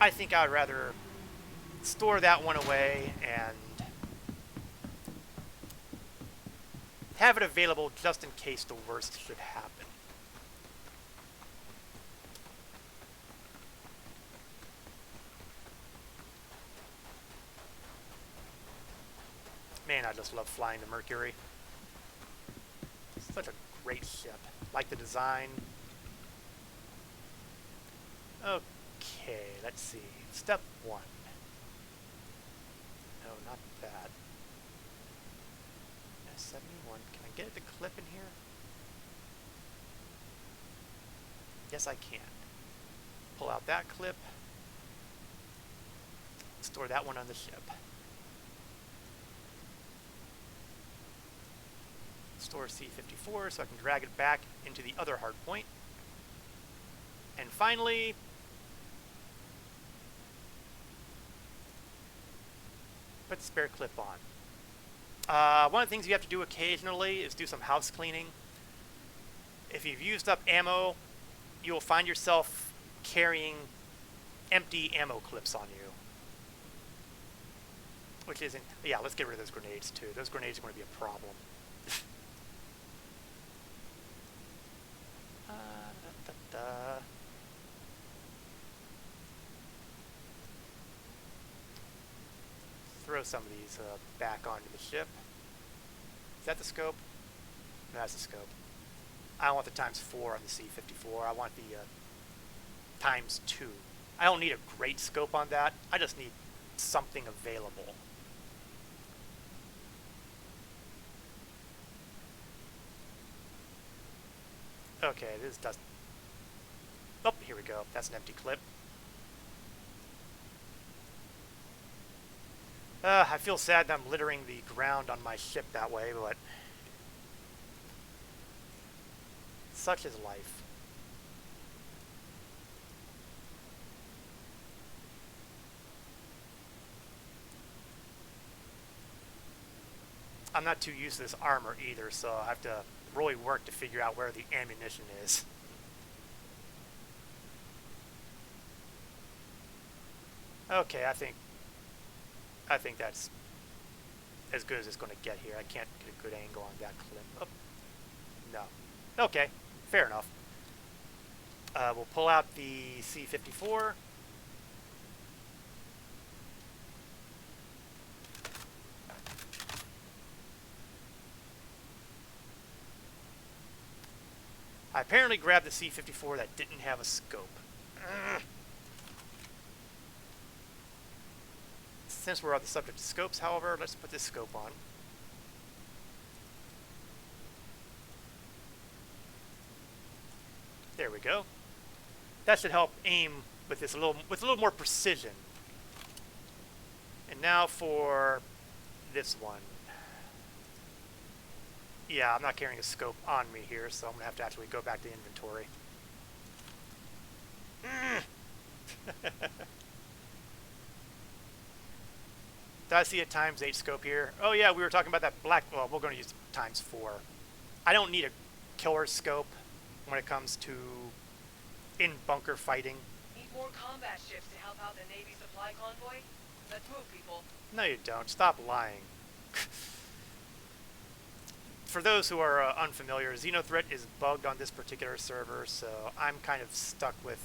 I think I'd rather store that one away and have it available just in case the worst should happen. Man, I just love flying the Mercury. It's such a great ship. Like the design. Okay, let's see. Step 1. No, not that. S71. Can I get the clip in here? Yes, I can. Pull out that clip. Store that one on the ship. Store C54 so I can drag it back into the other hard point. And finally, put the spare clip on. One of the things you have to do occasionally is do some house cleaning. If you've used up ammo, you'll find yourself carrying empty ammo clips on you. Which isn't... Yeah, let's get rid of those grenades too. Those grenades are going to be a problem. throw some of these back onto the ship. Is that the scope? No, that's the scope. I don't want the ×4 on the C-54. I want the ×2. I don't need a great scope on that. I just need something available. Okay, this doesn't... Oh, here we go. That's an empty clip. I feel sad that I'm littering the ground on my ship that way, but... such is life. I'm not too used to this armor either, so I have to really work to figure out where the ammunition is. Okay, I think that's as good as it's going to get here. I can't get a good angle on that clip. Oh, no. Okay, fair enough. We'll pull out the C-54. I apparently grabbed the C-54 that didn't have a scope. Since we're on the subject of scopes, however, let's put this scope on. There we go. That should help aim with this with a little more precision. And now for this one. Yeah, I'm not carrying a scope on me here, so I'm going to have to actually go back to inventory. Did I see a ×8 scope here? Oh yeah, we were talking about that black... Well, we're going to use ×4. I don't need a killer scope when it comes to in-bunker fighting. Need more combat ships to help out the Navy supply convoy? Let's move, people. No, you don't. Stop lying. For those who are unfamiliar, Xenothreat is bugged on this particular server, so I'm kind of stuck with...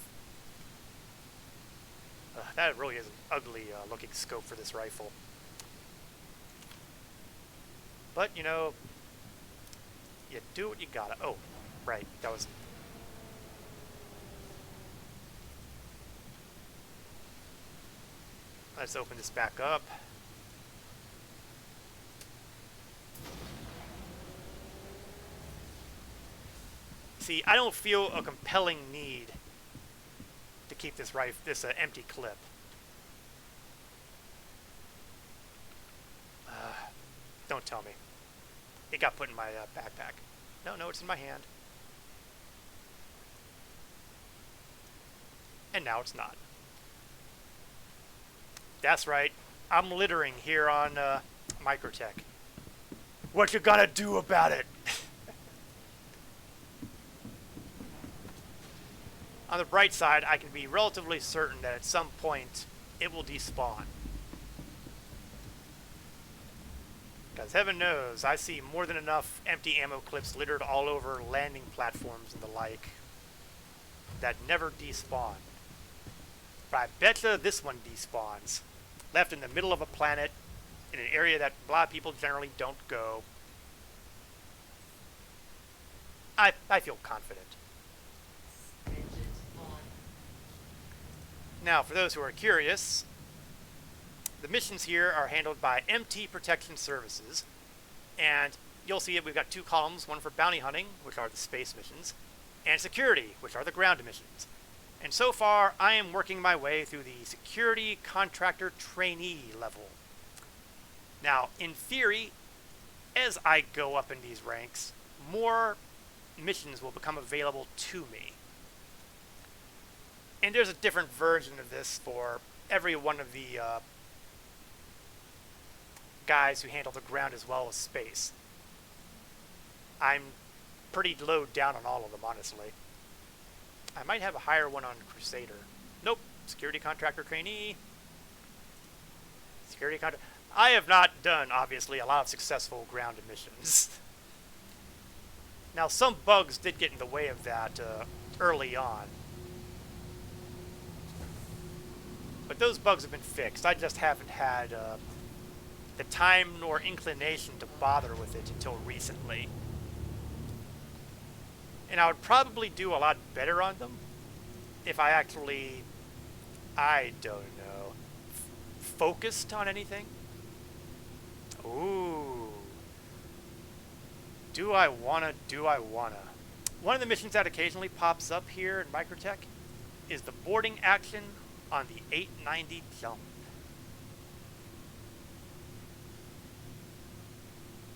that really is an ugly looking scope for this rifle. But, you know, you do what you gotta. Oh, right, that was... Let's open this back up. See, I don't feel a compelling need to keep this empty clip. Don't tell me. It got put in my backpack. No, it's in my hand. And now it's not. That's right. I'm littering here on Microtech. What you gonna do about it? On the bright side, I can be relatively certain that at some point it will despawn. Because heaven knows, I see more than enough empty ammo clips littered all over landing platforms and the like that never despawn. But I betcha this one despawns. Left in the middle of a planet, in an area that a lot of people generally don't go. I feel confident. Engines on. Now, for those who are curious, the missions here are handled by MT Protection Services, and you'll see it. We've got two columns, one for bounty hunting, which are the space missions, and security, which are the ground missions. And so far, I am working my way through the security contractor trainee level. Now, in theory, as I go up in these ranks, more missions will become available to me. And there's a different version of this for every one of the guys who handle the ground as well as space. I'm pretty low down on all of them, honestly. I might have a higher one on Crusader. Nope. Security contractor trainee. Security contractor. I have not done, obviously, a lot of successful ground missions. Now, some bugs did get in the way of that early on. But those bugs have been fixed. I just haven't had the time nor inclination to bother with it until recently. And I would probably do a lot better on them if I actually, I don't know, focused on anything. Ooh. Do I wanna? One of the missions that occasionally pops up here in Microtech is the boarding action on the 890 jump.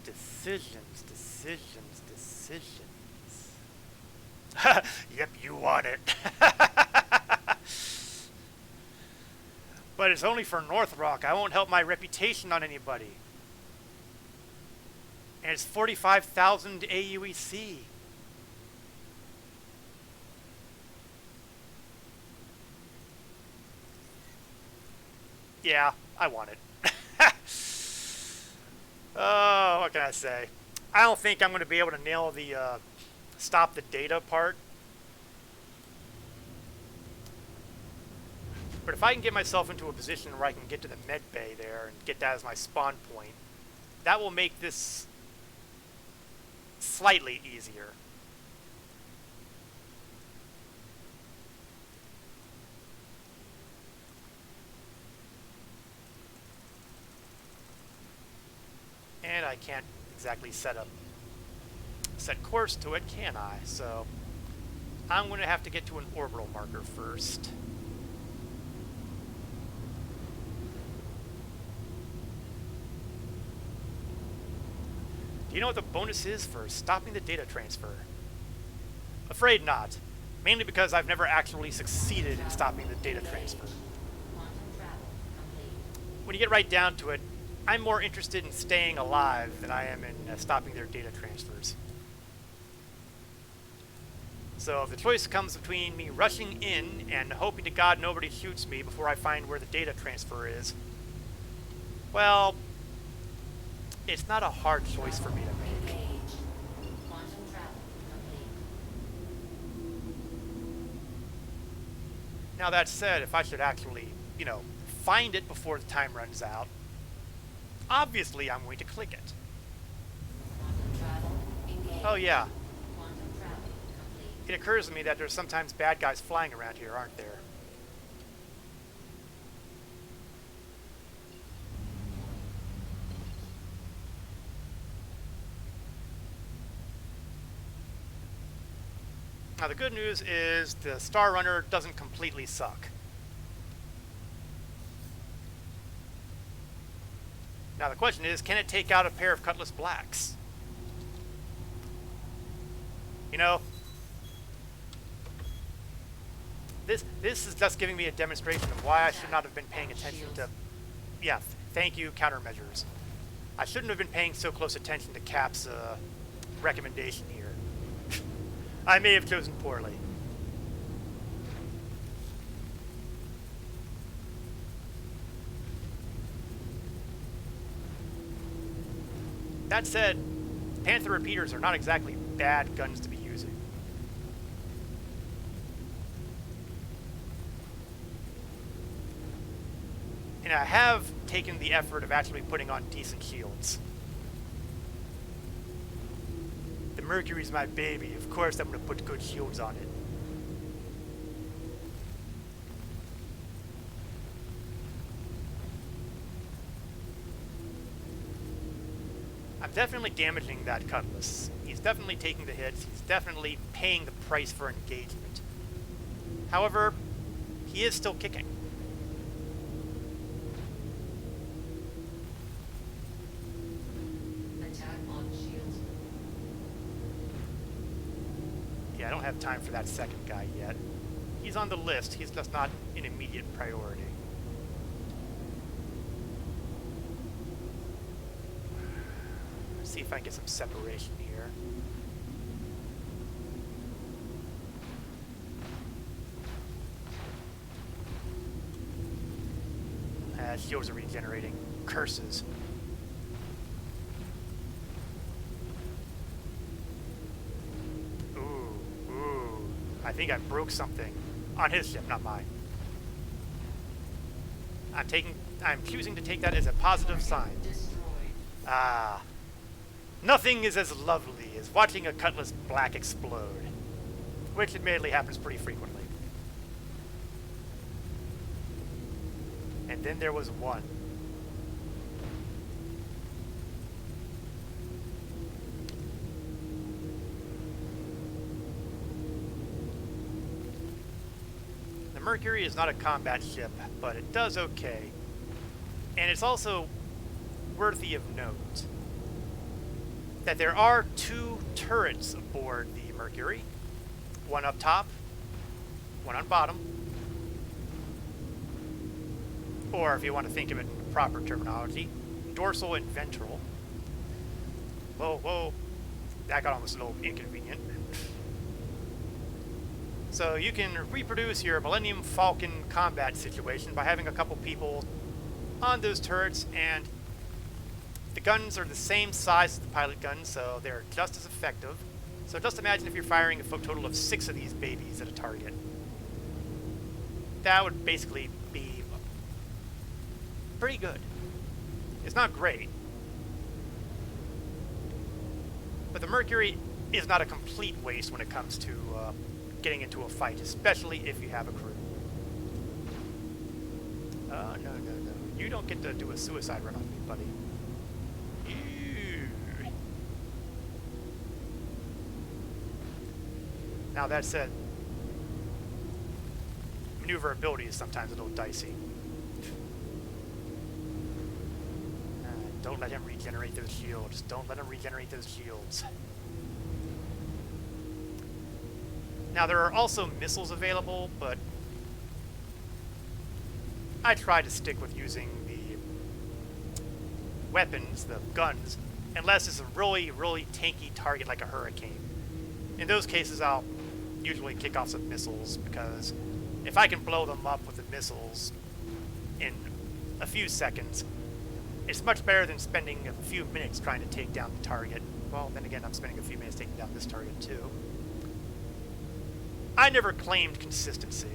Decisions. Yep, you want it. But it's only for North Rock. I won't help my reputation on anybody. And it's 45,000 AUEC. Yeah, I want it. Oh, what can I say? I don't think I'm going to be able to nail the stop the data part. But if I can get myself into a position where I can get to the med bay there and get that as my spawn point, that will make this slightly easier. And I can't exactly set course to it, can I? So I'm going to have to get to an orbital marker first. Do you know what the bonus is for stopping the data transfer? Afraid not. Mainly because I've never actually succeeded in stopping the data transfer. When you get right down to it, I'm more interested in staying alive than I am in stopping their data transfers. So if the choice comes between me rushing in and hoping to God nobody shoots me before I find where the data transfer is, well, it's not a hard choice for me to make. Now that said, if I should actually, find it before the time runs out, obviously I'm going to click it. Oh yeah. It occurs to me that there's sometimes bad guys flying around here, aren't there? Now the good news is the Star Runner doesn't completely suck. Now the question is, can it take out a pair of Cutlass Blacks? This is just giving me a demonstration of why I should not have been paying attention to... Yeah, thank you, countermeasures. I shouldn't have been paying so close attention to Cap's recommendation here. I may have chosen poorly. That said, Panther repeaters are not exactly bad guns to be using. And I have taken the effort of actually putting on decent shields. The Mercury's my baby. Of course I'm going to put good shields on it. I'm definitely damaging that Cutlass. He's definitely taking the hits. He's definitely paying the price for engagement. However, he is still kicking. Attack on shields. Yeah, I don't have time for that second guy yet. He's on the list. He's just not an immediate priority. See if I can get some separation here. Shields are regenerating. Curses. Ooh. I think I broke something on his ship, not mine. I'm choosing to take that as a positive sign. Destroyed. Ah. Nothing is as lovely as watching a Cutlass Black explode, which admittedly happens pretty frequently. And then there was one. The Mercury is not a combat ship, but it does okay. And it's also worthy of note that there are 2 turrets aboard the Mercury. One up top, one on bottom. Or if you want to think of it in proper terminology, dorsal and ventral. Whoa, whoa. That got almost a little inconvenient. So you can reproduce your Millennium Falcon combat situation by having a couple people on those turrets, and the guns are the same size as the pilot guns, so they're just as effective. So just imagine if you're firing a total of 6 of these babies at a target. That would basically be pretty good. It's not great, but the Mercury is not a complete waste when it comes to getting into a fight, especially if you have a crew. Oh, no, no, no. You don't get to do a suicide run on me, buddy. Ew. Now, that said, maneuverability is sometimes a little dicey. Don't let him regenerate those shields. Don't let him regenerate those shields. Now, there are also missiles available, but I try to stick with using the weapons, the guns, unless it's a really, really tanky target like a hurricane. In those cases, I'll usually kick off some missiles, because if I can blow them up with the missiles in a few seconds, it's much better than spending a few minutes trying to take down the target. Well, then again, I'm spending a few minutes taking down this target, too. I never claimed consistency.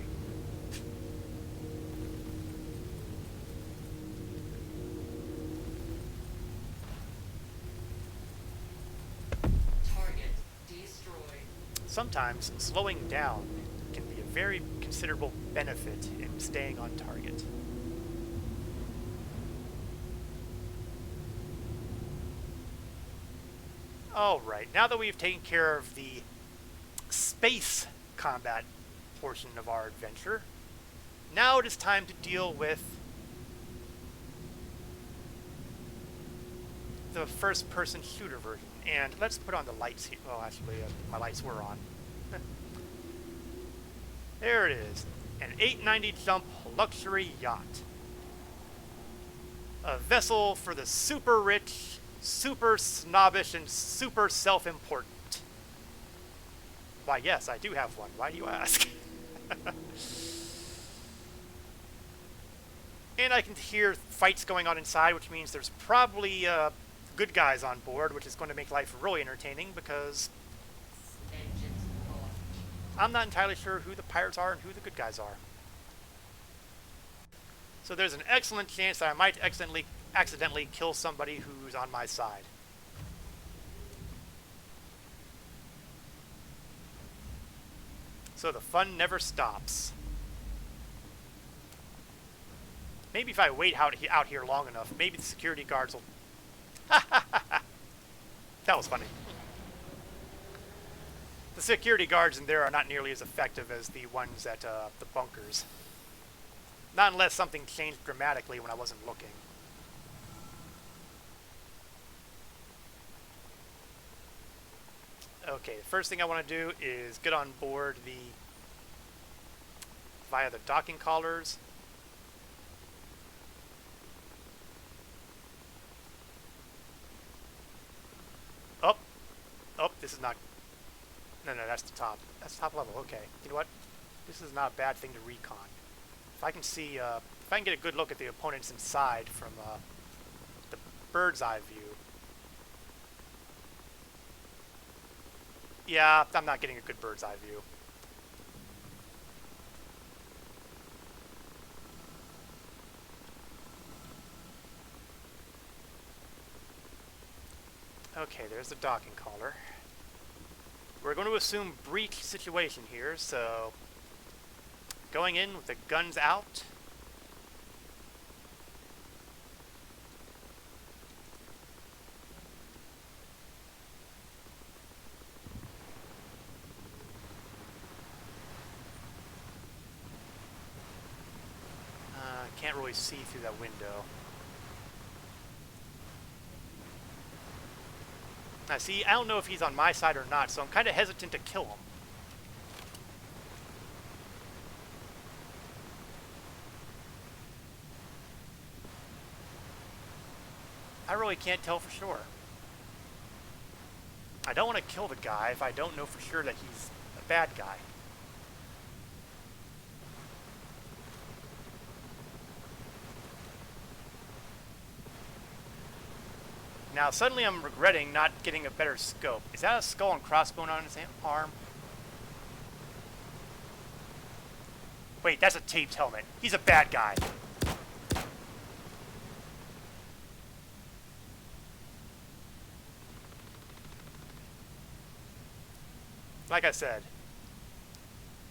Target destroyed. Sometimes slowing down can be a very considerable benefit in staying on target. Alright, now that we've taken care of the space combat portion of our adventure, now it is time to deal with the first-person shooter version. And let's put on the lights here. Oh, actually, my lights were on. There it is. An 890 jump luxury yacht. A vessel for the super rich, super snobbish, and super self-important. Why, yes, I do have one. Why do you ask? And I can hear fights going on inside, which means there's probably good guys on board, which is going to make life really entertaining, because Engines off. I'm not entirely sure who the pirates are and who the good guys are. So there's an excellent chance that I might accidentally kill somebody who's on my side. So the fun never stops. Maybe if I wait out here long enough, maybe the security guards will... That was funny. The security guards in there are not nearly as effective as the ones at the bunkers. Not unless something changed dramatically when I wasn't looking. Okay, the first thing I want to do is get on board via the docking collars. Oh, this is not. No, that's the top. That's top level. Okay, you know what? This is not a bad thing to recon. If I can see, if I can get a good look at the opponents inside from the bird's eye view. Yeah, I'm not getting a good bird's eye view. Okay, there's the docking collar. We're going to assume breach situation here, so going in with the guns out. Can't really see through that window. Now see, I don't know if he's on my side or not, so I'm kind of hesitant to kill him. I really can't tell for sure. I don't want to kill the guy if I don't know for sure that he's a bad guy. Now, suddenly I'm regretting not getting a better scope. Is that a skull and crossbone on his arm? Wait, that's a taped helmet. He's a bad guy. Like I said,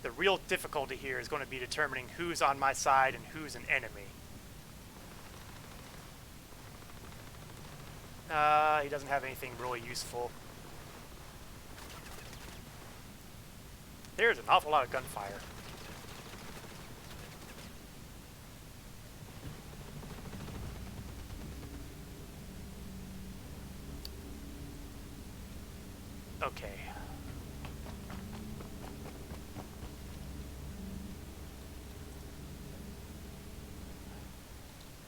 the real difficulty here is going to be determining who's on my side and who's an enemy. He doesn't have anything really useful. There's an awful lot of gunfire. Okay.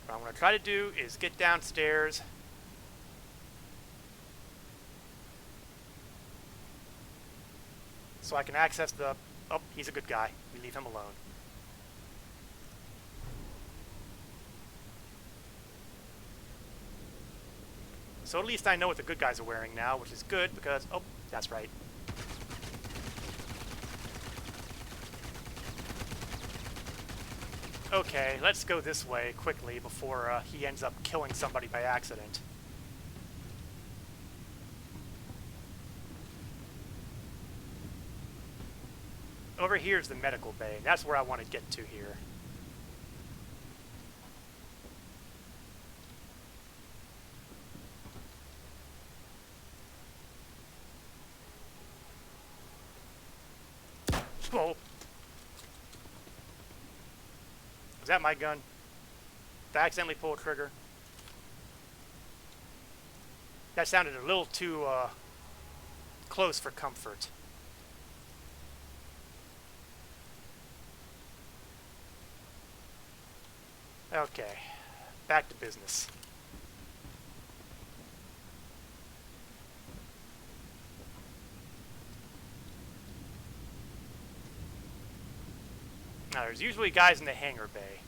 What I'm going to try to do is get downstairs. So I can access the... Oh, he's a good guy. We leave him alone. So at least I know what the good guys are wearing now, which is good because... Oh, that's right. Okay, let's go this way quickly before he ends up killing somebody by accident. Over here is the medical bay, and that's where I want to get to here. Whoa. Was that my gun? Did I accidentally pull a trigger? That sounded a little too close for comfort. Okay, back to business. Now, there's usually guys in the hangar bay.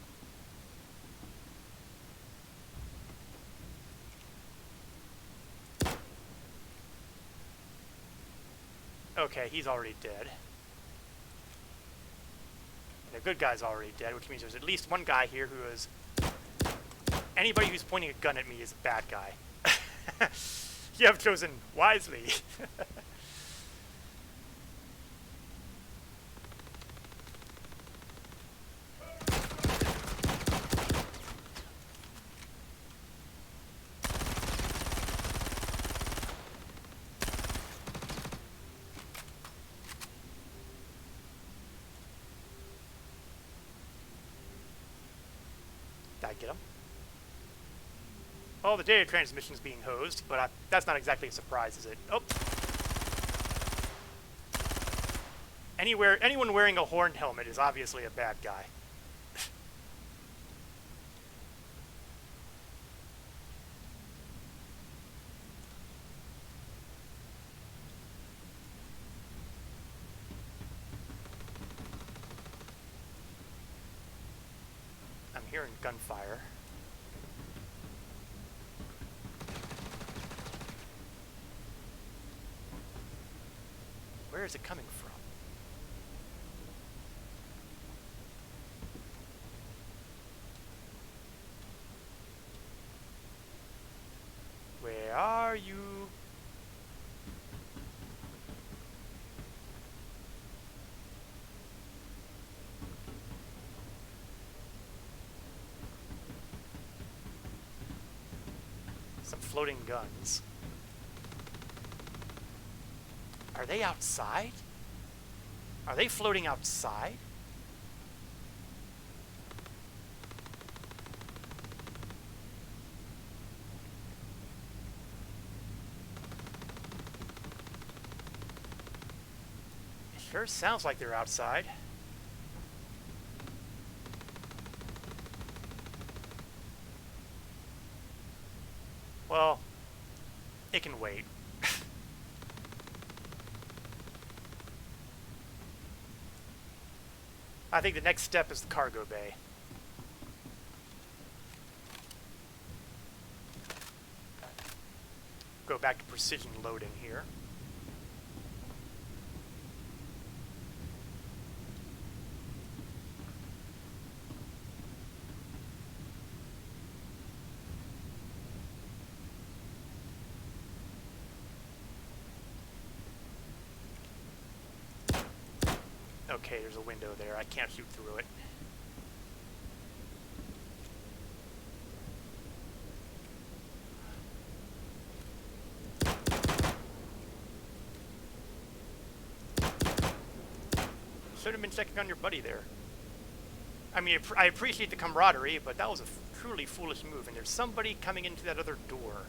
Okay, he's already dead. The good guy's already dead, which means there's at least one guy here who is... Anybody who's pointing a gun at me is a bad guy. You have chosen wisely. Did I get him? Oh, the data transmission's being hosed, but that's not exactly a surprise, is it? Oh! Anyone wearing a horned helmet is obviously a bad guy. I'm hearing gunfire. Where is it coming from? Where are you? Some floating guns. Are they outside? Are they floating outside? It sure sounds like they're outside. Well, it can wait. I think the next step is the cargo bay. Go back to precision loading here. Okay, there's a window there. I can't shoot through it. Should have been checking on your buddy there. I mean, I appreciate the camaraderie, but that was a truly foolish move. And there's somebody coming into that other door.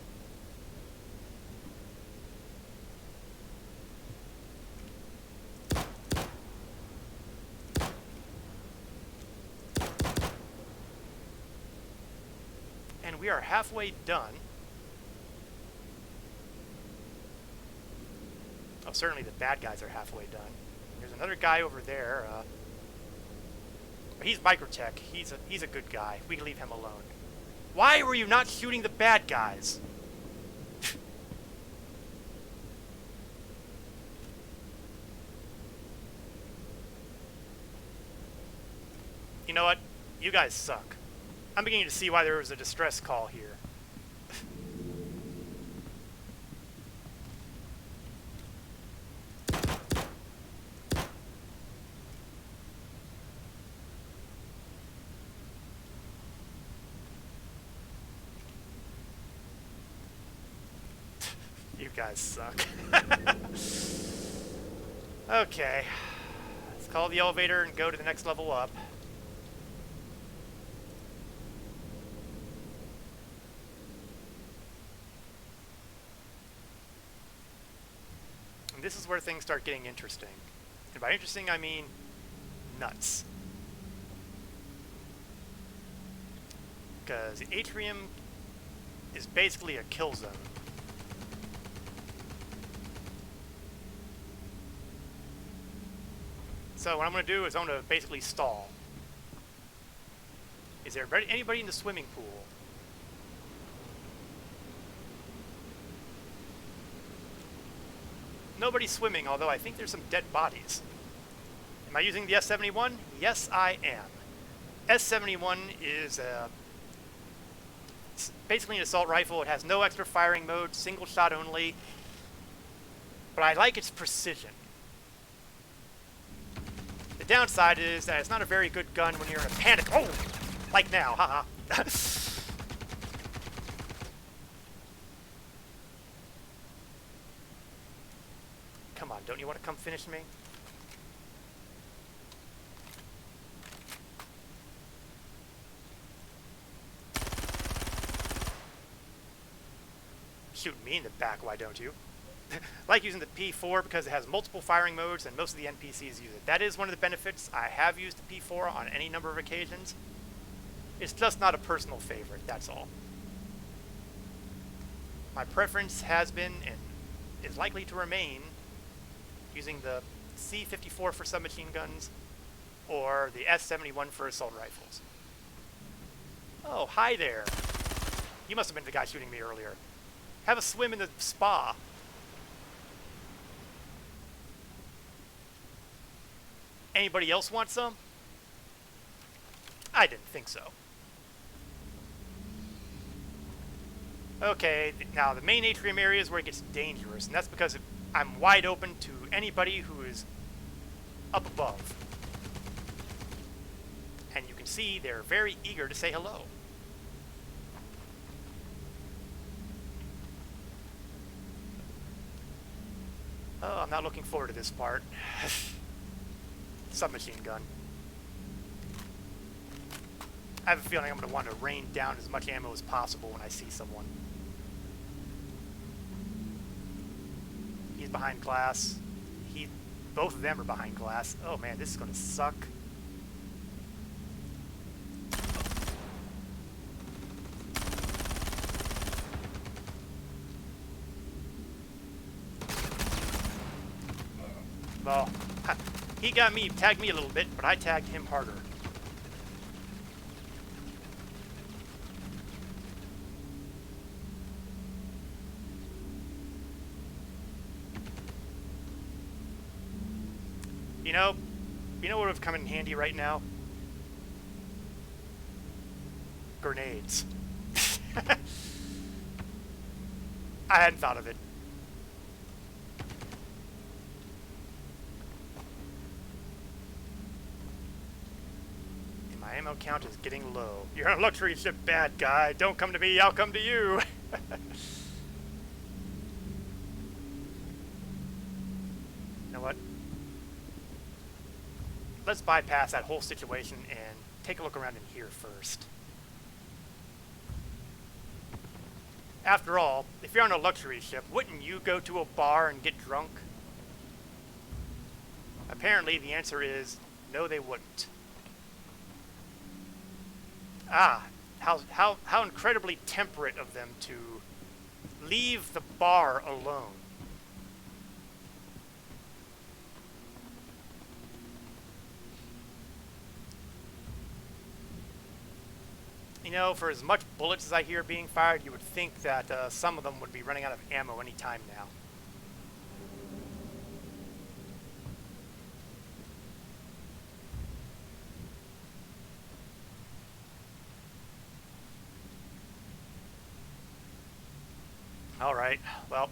And we are halfway done. Oh, certainly the bad guys are halfway done. There's another guy over there. He's Microtech. He's a good guy. We can leave him alone. Why were you not shooting the bad guys? You know what? You guys suck. I'm beginning to see why there was a distress call here. You guys suck. Okay. Let's call the elevator and go to the next level up. And this is where things start getting interesting. And by interesting, I mean nuts. Because the atrium is basically a kill zone. So what I'm going to do is I'm going to basically stall. Is there anybody in the swimming pool? Nobody's swimming, although I think there's some dead bodies. Am I using the S-71? Yes, I am. S-71 is it's basically an assault rifle. It has no extra firing mode, single shot only. But I like its precision. The downside is that it's not a very good gun when you're in a panic. Oh! Like now, haha. Come on, don't you want to come finish me? Shoot me in the back, why don't you? I like using the P4 because it has multiple firing modes and most of the NPCs use it. That is one of the benefits. I have used the P4 on any number of occasions. It's just not a personal favorite, that's all. My preference has been and is likely to remain using the C-54 for submachine guns or the S-71 for assault rifles. Oh, hi there. You must have been the guy shooting me earlier. Have a swim in the spa. Anybody else want some? I didn't think so. Okay, now the main atrium area is where it gets dangerous, and that's because I'm wide open to anybody who is up above. And you can see they're very eager to say hello. Oh, I'm not looking forward to this part. Submachine gun. I have a feeling I'm going to want to rain down as much ammo as possible when I see someone. He's behind glass. Both of them are behind glass. Oh man, this is going to suck. Well, he got me, tagged me a little bit, but I tagged him harder. You know what would have come in handy right now? Grenades. I hadn't thought of it. And my ammo count is getting low. You're on a luxury ship, bad guy. Don't come to me, I'll come to you. You know what? Let's bypass that whole situation and take a look around in here first. After all, if you're on a luxury ship, wouldn't you go to a bar and get drunk? Apparently the answer is no, they wouldn't. Ah, how incredibly temperate of them to leave the bar alone. You know, for as much bullets as I hear being fired, you would think that some of them would be running out of ammo any time now. Alright, well.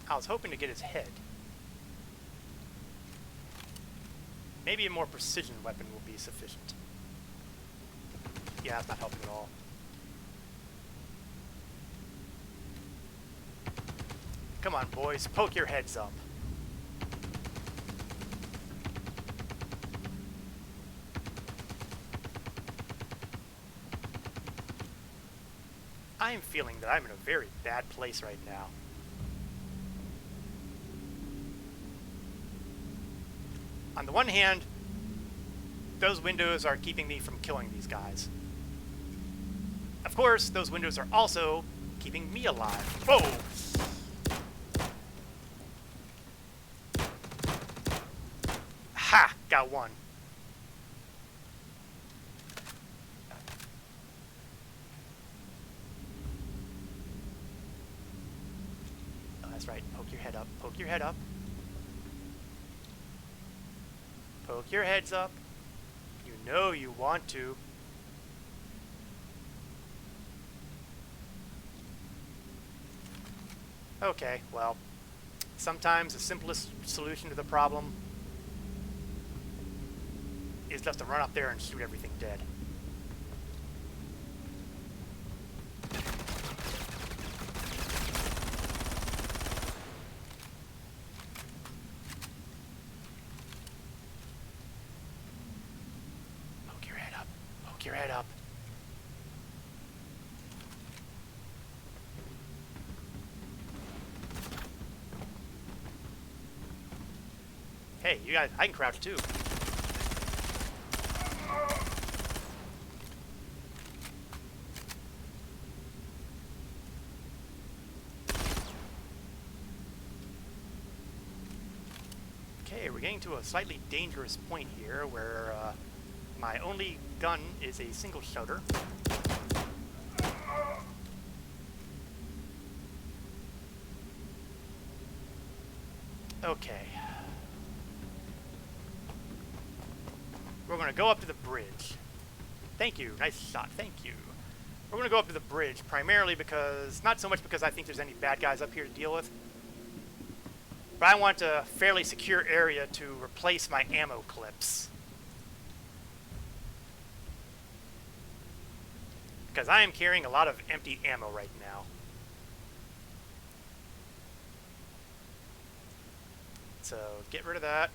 I was hoping to get his head. Maybe a more precision weapon will be sufficient. Yeah, that's not helping at all. Come on, boys, poke your heads up. I am feeling that I'm in a very bad place right now. On the one hand, those windows are keeping me from killing these guys. Of course, those windows are also keeping me alive. Whoa! Ha! Got one. Oh, that's right. Poke your head up. Poke your head up. Poke your heads up. You know you want to. Okay, well, sometimes the simplest solution to the problem is just to run up there and shoot everything dead. Poke your head up. Hey, you guys, I can crouch too. Okay, we're getting to a slightly dangerous point here where my only gun is a single shooter. Okay. We're going to go up to the bridge. Thank you. Nice shot. Thank you. We're going to go up to the bridge primarily because, not so much because I think there's any bad guys up here to deal with, but I want a fairly secure area to replace my ammo clips. because I am carrying a lot of empty ammo right now. So get rid of that.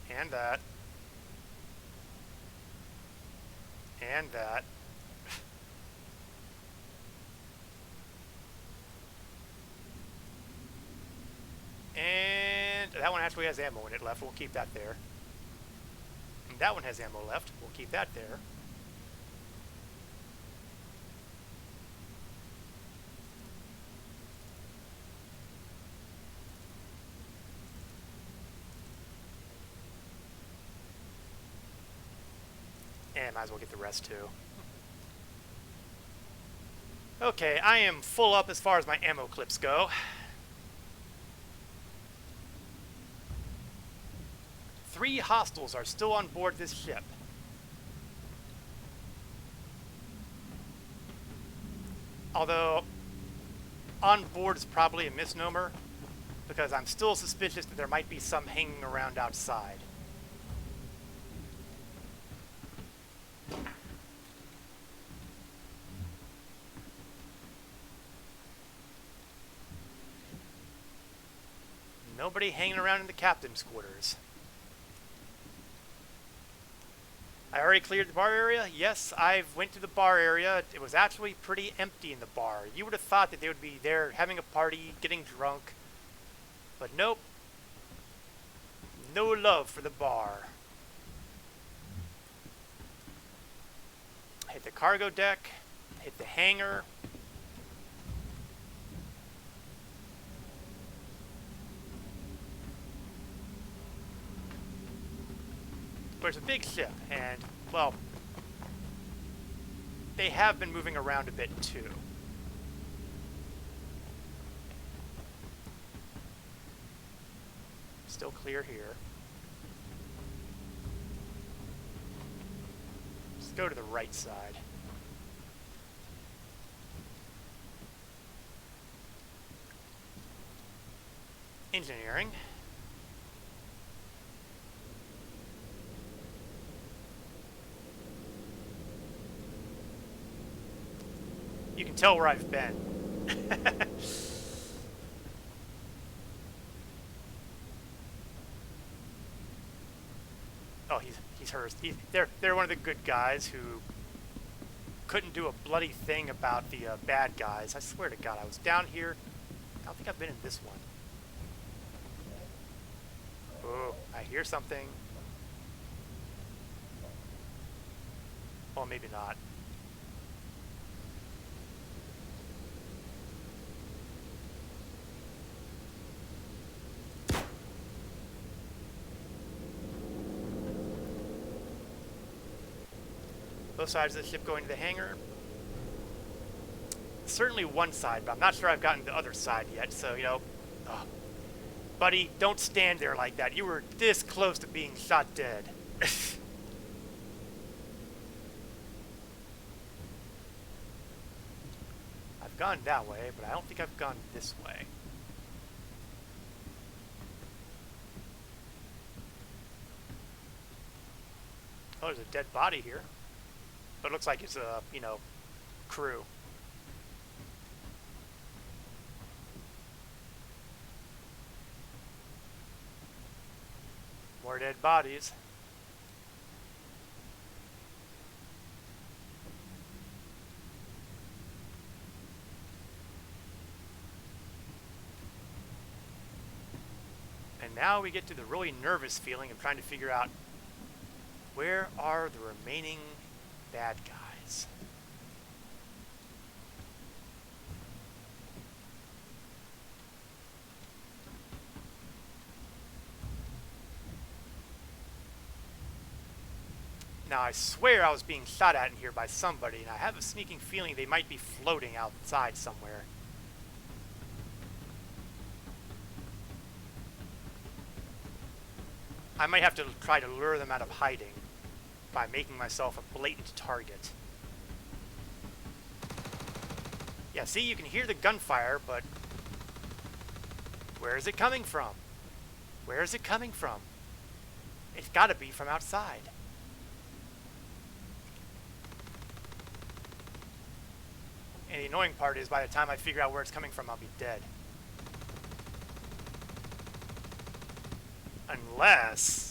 And that. And that. And that one actually has ammo in it left. We'll keep that there. And that one has ammo left. We'll keep that there. And might as well get the rest too. Okay, I am full up as far as my ammo clips go. Three hostiles are still on board this ship. Although, on board is probably a misnomer, because I'm still suspicious that there might be some hanging around outside. Nobody hanging around in the captain's quarters. I already cleared the bar area. Yes, I went to the bar area. It was actually pretty empty in the bar. You would have thought that they would be there having a party, getting drunk. But nope. No love for the bar. Hit the cargo deck. Hit the hangar. But it's a big ship, and, well, they have been moving around a bit too. Still clear here. Let's go to the right side. Engineering. You can tell where I've been. Oh, he's hers. They're one of the good guys who couldn't do a bloody thing about the bad guys. I swear to God, I was down here. I don't think I've been in this one. Oh, I hear something. Well, maybe not. Both sides of the ship going to the hangar. Certainly one side, but I'm not sure I've gotten to the other side yet, so, you know. Oh. Buddy, don't stand there like that. You were this close to being shot dead. I've gone that way, but I don't think I've gone this way. Oh, there's a dead body here. But it looks like it's a, you know, crew. More dead bodies. And now we get to the really nervous feeling of trying to figure out where are the remaining bad guys. Now I swear I was being shot at in here by somebody, and I have a sneaking feeling they might be floating outside somewhere. I might have to try to lure them out of hiding by making myself a blatant target. Yeah, see, you can hear the gunfire, but where is it coming from? Where is it coming from? It's got to be from outside. And the annoying part is by the time I figure out where it's coming from, I'll be dead. Unless...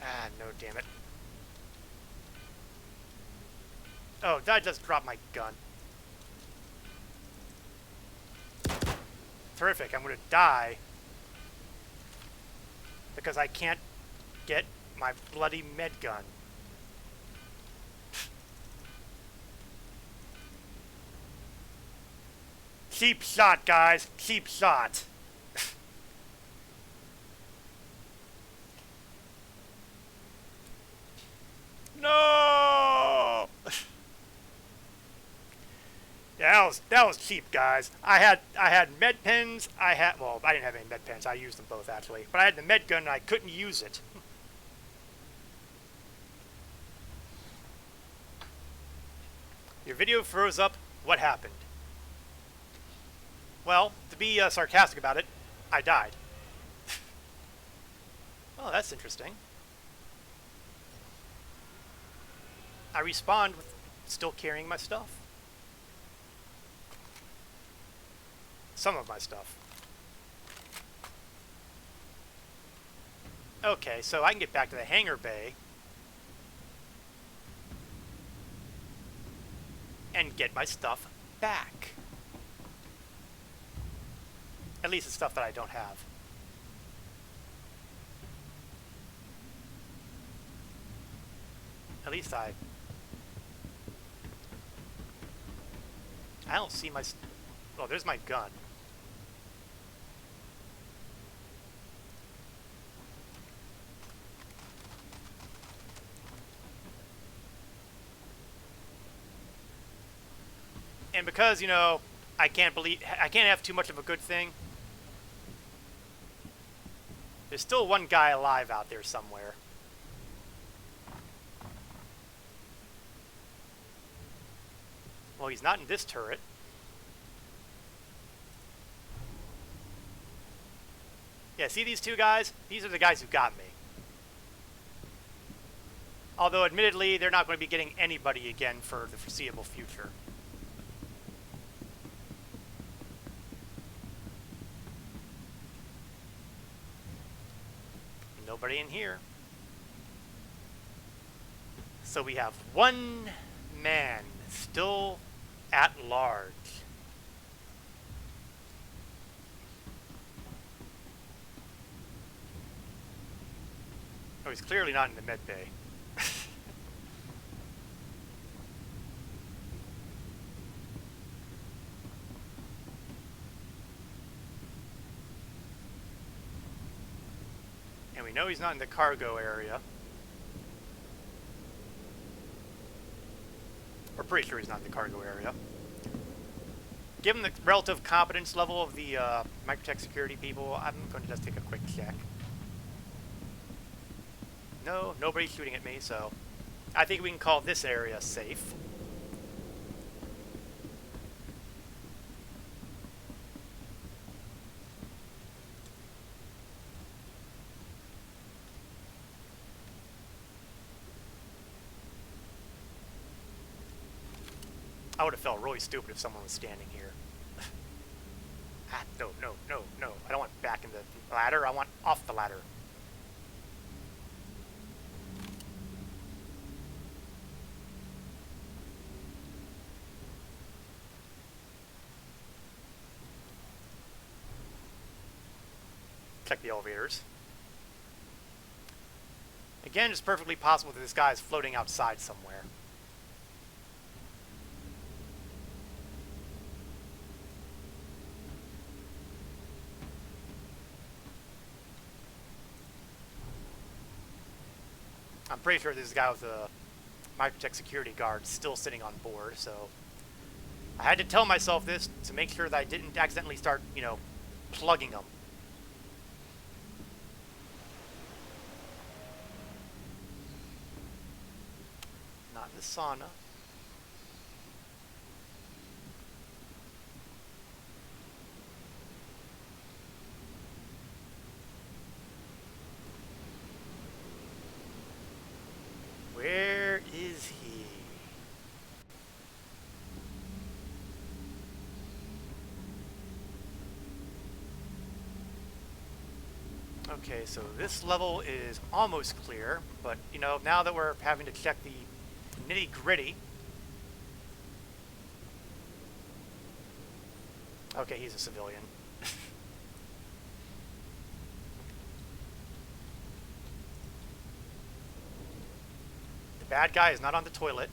Ah, no, damn it. Oh, did I just drop my gun? Terrific, I'm gonna die. Because I can't get my bloody med gun. Cheap shot, guys. Cheap shot. No! Yeah, that was cheap, guys. I had med pens. Well, I didn't have any med pens. I used them both actually, but I had the med gun and I couldn't use it. Your video froze up. What happened? Well, to be sarcastic about it, I died. Oh, that's interesting. I respawned with still carrying my stuff. Some of my stuff. Okay, so I can get back to the hangar bay and get my stuff back. At least the stuff that I don't have. At least I don't see my... Oh, there's my gun. And because, you know, I can't have too much of a good thing, there's still one guy alive out there somewhere. Well, he's not in this turret. Yeah, see these two guys? These are the guys who got me. Although, admittedly, they're not going to be getting anybody again for the foreseeable future. Nobody in here. So we have one man still at large. Oh, he's clearly not in the med bay. And we know he's not in the cargo area. We're pretty sure he's not in the cargo area. Given the relative competence level of the microtech security people, I'm going to just take a quick check. No, nobody's shooting at me, so I think we can call this area safe. I would have felt really stupid if someone was standing here. No, no, no, no. I don't want back in the ladder. I want off the ladder. Check the elevators. Again, it's perfectly possible that this guy is floating outside somewhere. I'm pretty sure this guy with the microtech security guard still sitting on board, so I had to tell myself this to make sure that I didn't accidentally start, you know, plugging them. the sauna. Where is he? Okay, so this level is almost clear, but you know, now that we're having to check the nitty-gritty. Okay, he's a civilian. The bad guy is not on the toilet.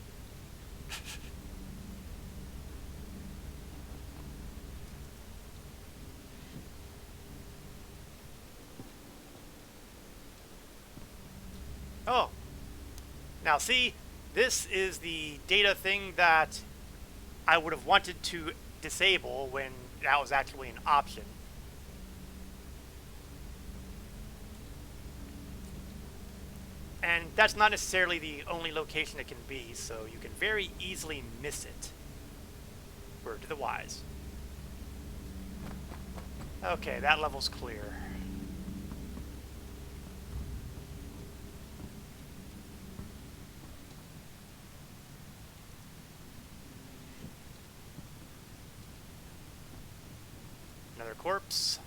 Oh, now see, this is the data thing that I would have wanted to disable when that was actually an option. And that's not necessarily the only location it can be, so you can very easily miss it. Word to the wise. Okay, that level's clear. Another corpse.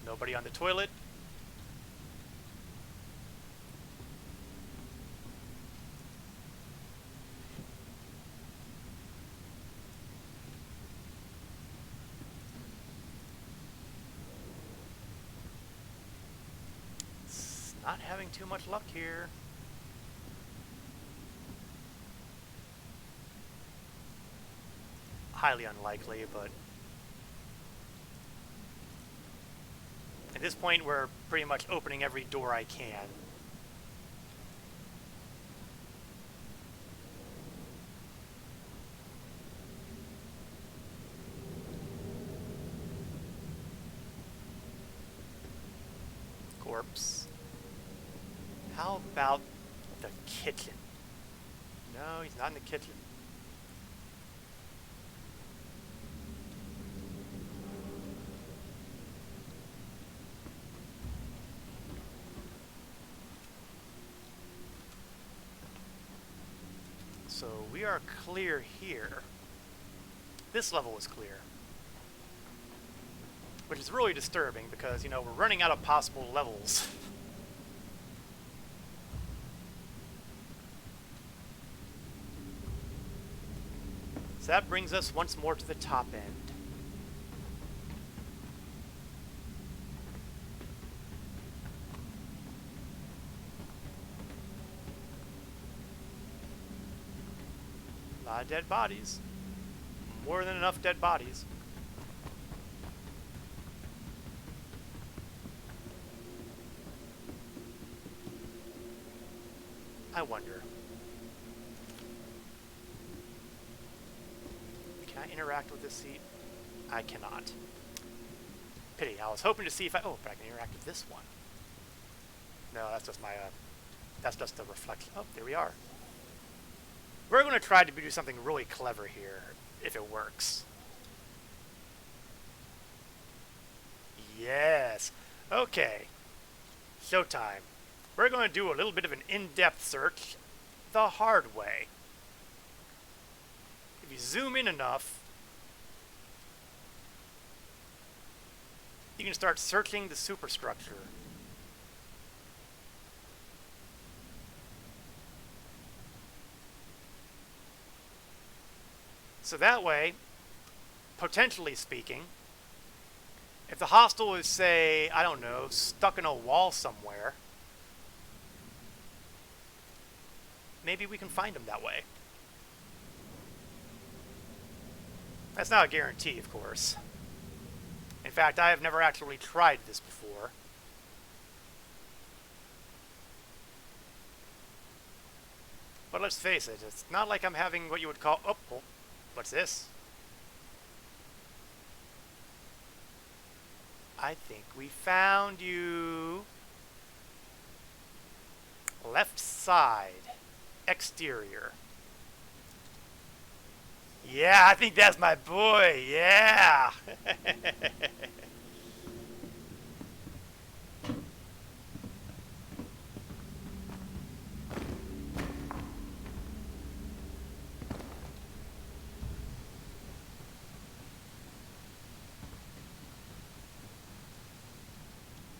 Nobody on the toilet. It's not having too much luck here. Highly unlikely, but at this point we're pretty much opening every door I can. Corpse. How about the kitchen? No, he's not in the kitchen. So we are clear here. This level is clear. Which is really disturbing because, you know, we're running out of possible levels. So that brings us once more to the top end. A lot of dead bodies. More than enough dead bodies. I wonder. Can I interact with this seat? I cannot. Pity. I was hoping to see if I... Oh, but I can interact with this one. No, that's just my... that's just the reflection. Oh, there we are. We're going to try to do something really clever here, if it works. Yes. Okay. Showtime. We're going to do a little bit of an in-depth search the hard way. If you zoom in enough, you can start searching the superstructure. So that way, potentially speaking, if the hostile is, say, I don't know, stuck in a wall somewhere, maybe we can find him that way. That's not a guarantee, of course. In fact, I have never actually tried this before. But let's face it, it's not like I'm having what you would call... Oh, what's this? I think we found you. Left side. Exterior. Yeah, I think that's my boy. Yeah.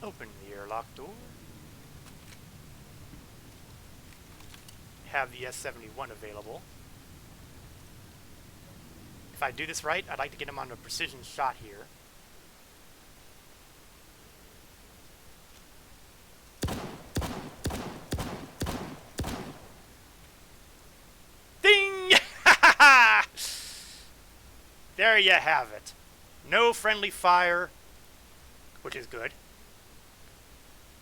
Open the airlock door. Have the S-71 available. If I do this right, I'd like to get him on a precision shot here. Ding! There you have it. No friendly fire, which is good.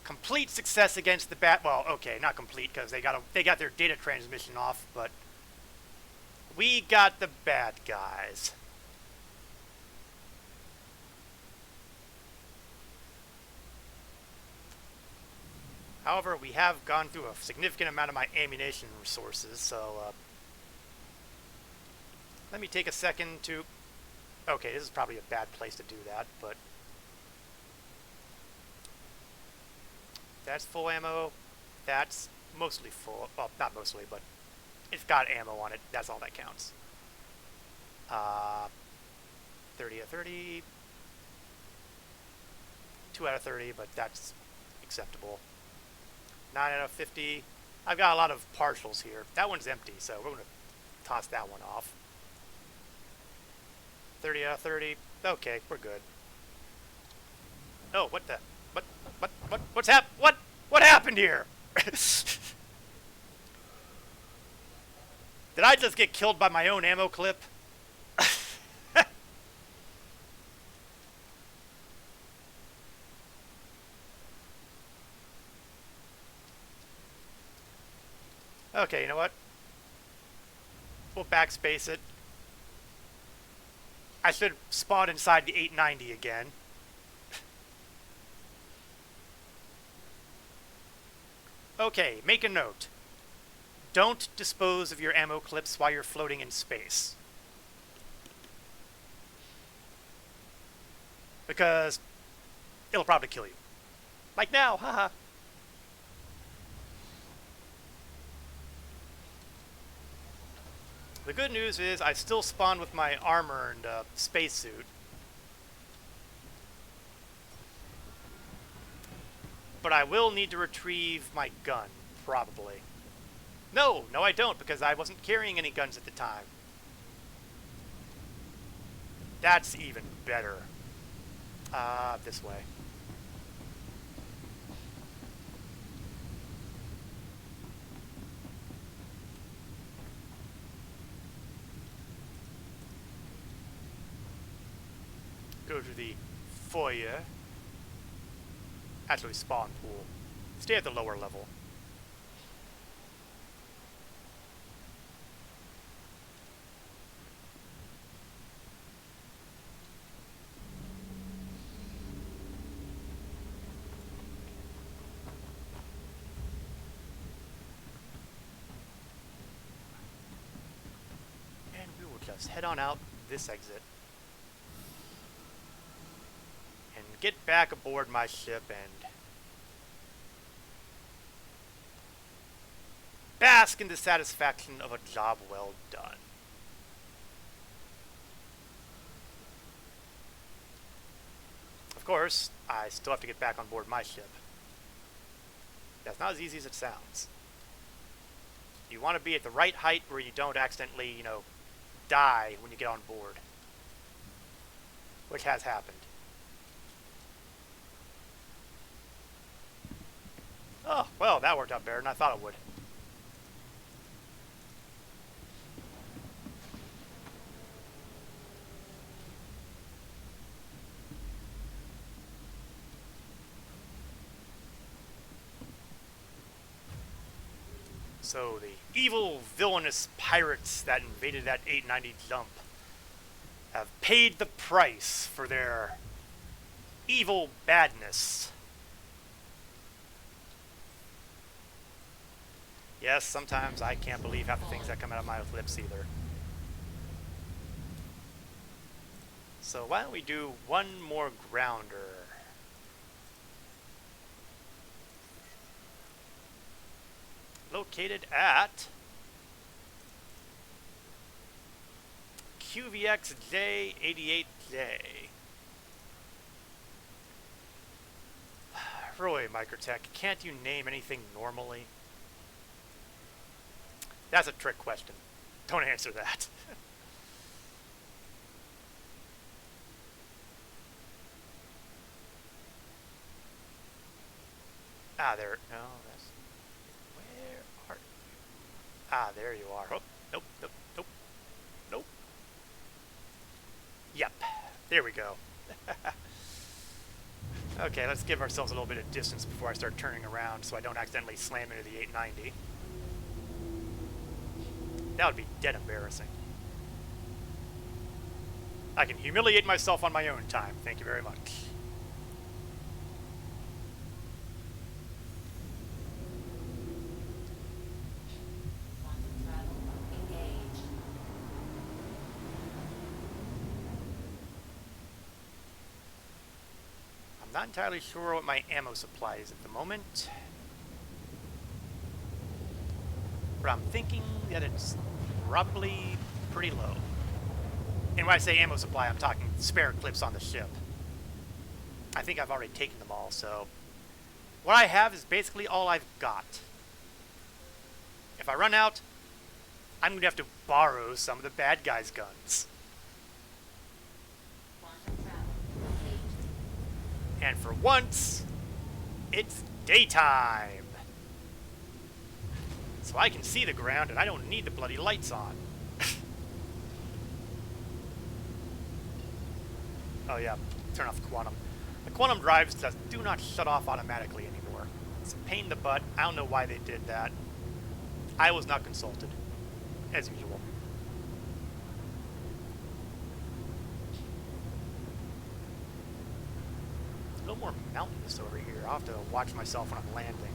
Complete success against the bat. Well, okay, not complete because they got their data transmission off, but we got the bad guys. However, we have gone through a significant amount of my ammunition resources, so let me take a second to... Okay, this is probably a bad place to do that, but... That's full ammo. That's mostly full. Well, not mostly, but it's got ammo on it. That's all that counts. 30 out of 30. 2 out of 30, but that's acceptable. 9 out of 50. I've got a lot of partials here. That one's empty, so we're going to toss that one off. 30 out of 30. Okay, we're good. Oh, what the... What happened here? Did I just get killed by my own ammo clip? Okay, you know what? We'll backspace it. I should spawn inside the 890 again. Okay, make a note. Don't dispose of your ammo clips while you're floating in space. Because it'll probably kill you. Like now, haha. The good news is I still spawn with my armor and spacesuit. But I will need to retrieve my gun, probably. No, I don't, because I wasn't carrying any guns at the time. That's even better. This way. Go to the foyer. Actually, spawn pool. Stay at the lower level. And we will just head on out this exit. And get back aboard my ship and bask in the satisfaction of a job well done. Of course, I still have to get back on board my ship. That's not as easy as it sounds. You want to be at the right height where you don't accidentally, die when you get on board. Which has happened. Oh, well, that worked out better than I thought it would. So, the evil, villainous pirates that invaded that 890 jump have paid the price for their evil badness. Yes, sometimes I can't believe half the things that come out of my lips either. So why don't we do one more grounder? Located at QVXJ88J. Roy Microtech, can't you name anything normally? That's a trick question. Don't answer that. Ah, there. No, that's. Where are you? Ah, there you are. Oh, nope, nope, nope, nope. Yep. There we go. Okay, let's give ourselves a little bit of distance before I start turning around so I don't accidentally slam into the 890. That would be dead embarrassing. I can humiliate myself on my own time. Thank you very much. Quantum travel engaged. I'm not entirely sure what my ammo supply is at the moment, but I'm thinking that it's probably pretty low. And when I say ammo supply, I'm talking spare clips on the ship. I think I've already taken them all, so what I have is basically all I've got. If I run out, I'm going to have to borrow some of the bad guys' guns. Quantum travel engaged. And for once, it's daytime. So I can see the ground and I don't need the bloody lights on. Oh yeah, turn off quantum. The quantum drives just do not shut off automatically anymore. It's a pain in the butt. I don't know why they did that. I was not consulted, as usual. A little more mountainous over here. I'll have to watch myself when I'm landing.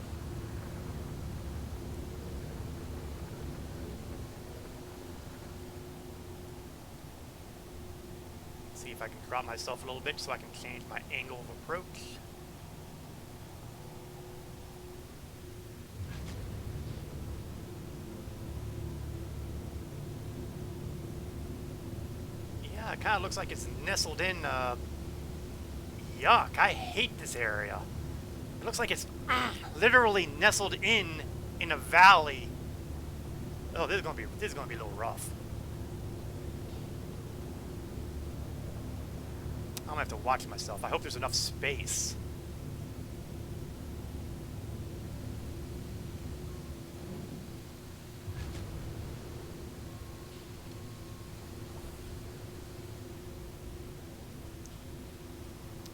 See if I can drop myself a little bit so I can change my angle of approach. Yeah, it kind of looks like it's nestled in, yuck, I hate this area. It looks like it's literally nestled in a valley. Oh, this is gonna be a little rough. I'm gonna have to watch myself. I hope there's enough space.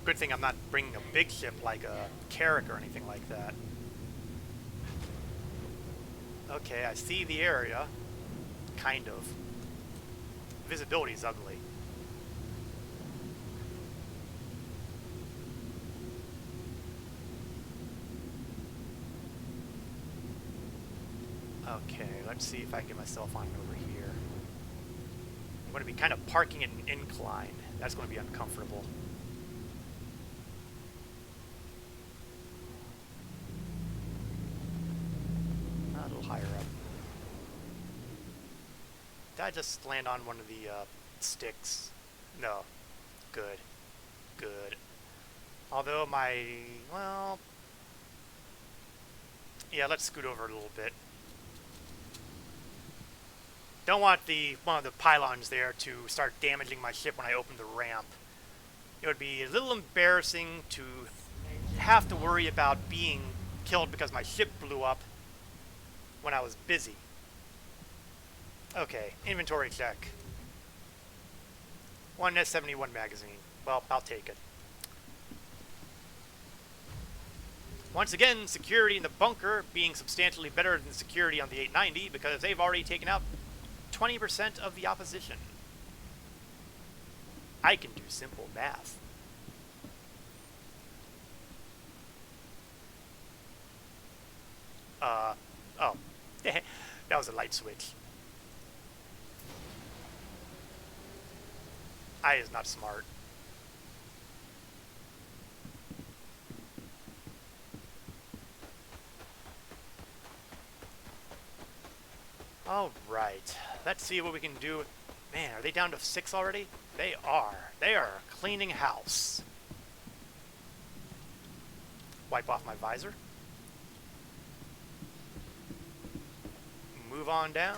Good thing I'm not bringing a big ship like a Carrack or anything like that. Okay, I see the area. Kind of. Visibility is ugly. Okay, let's see if I can get myself on over here. I'm going to be kind of parking at an incline. That's going to be uncomfortable. A little higher up. Did I just land on one of the sticks? No. Good. Good. Although well... Yeah, let's scoot over a little bit. Don't want one of the pylons there to start damaging my ship when I open the ramp. It would be a little embarrassing to have to worry about being killed because my ship blew up when I was busy. Okay, inventory check. One S71 magazine. Well, I'll take it. Once again, security in the bunker being substantially better than security on the 890 because they've already taken out 20% of the opposition. I can do simple math. Oh, That was a light switch. I is not smart. Alright, let's see what we can do. Man, are they down to 6 already? They are. They are cleaning house. Wipe off my visor. Move on down.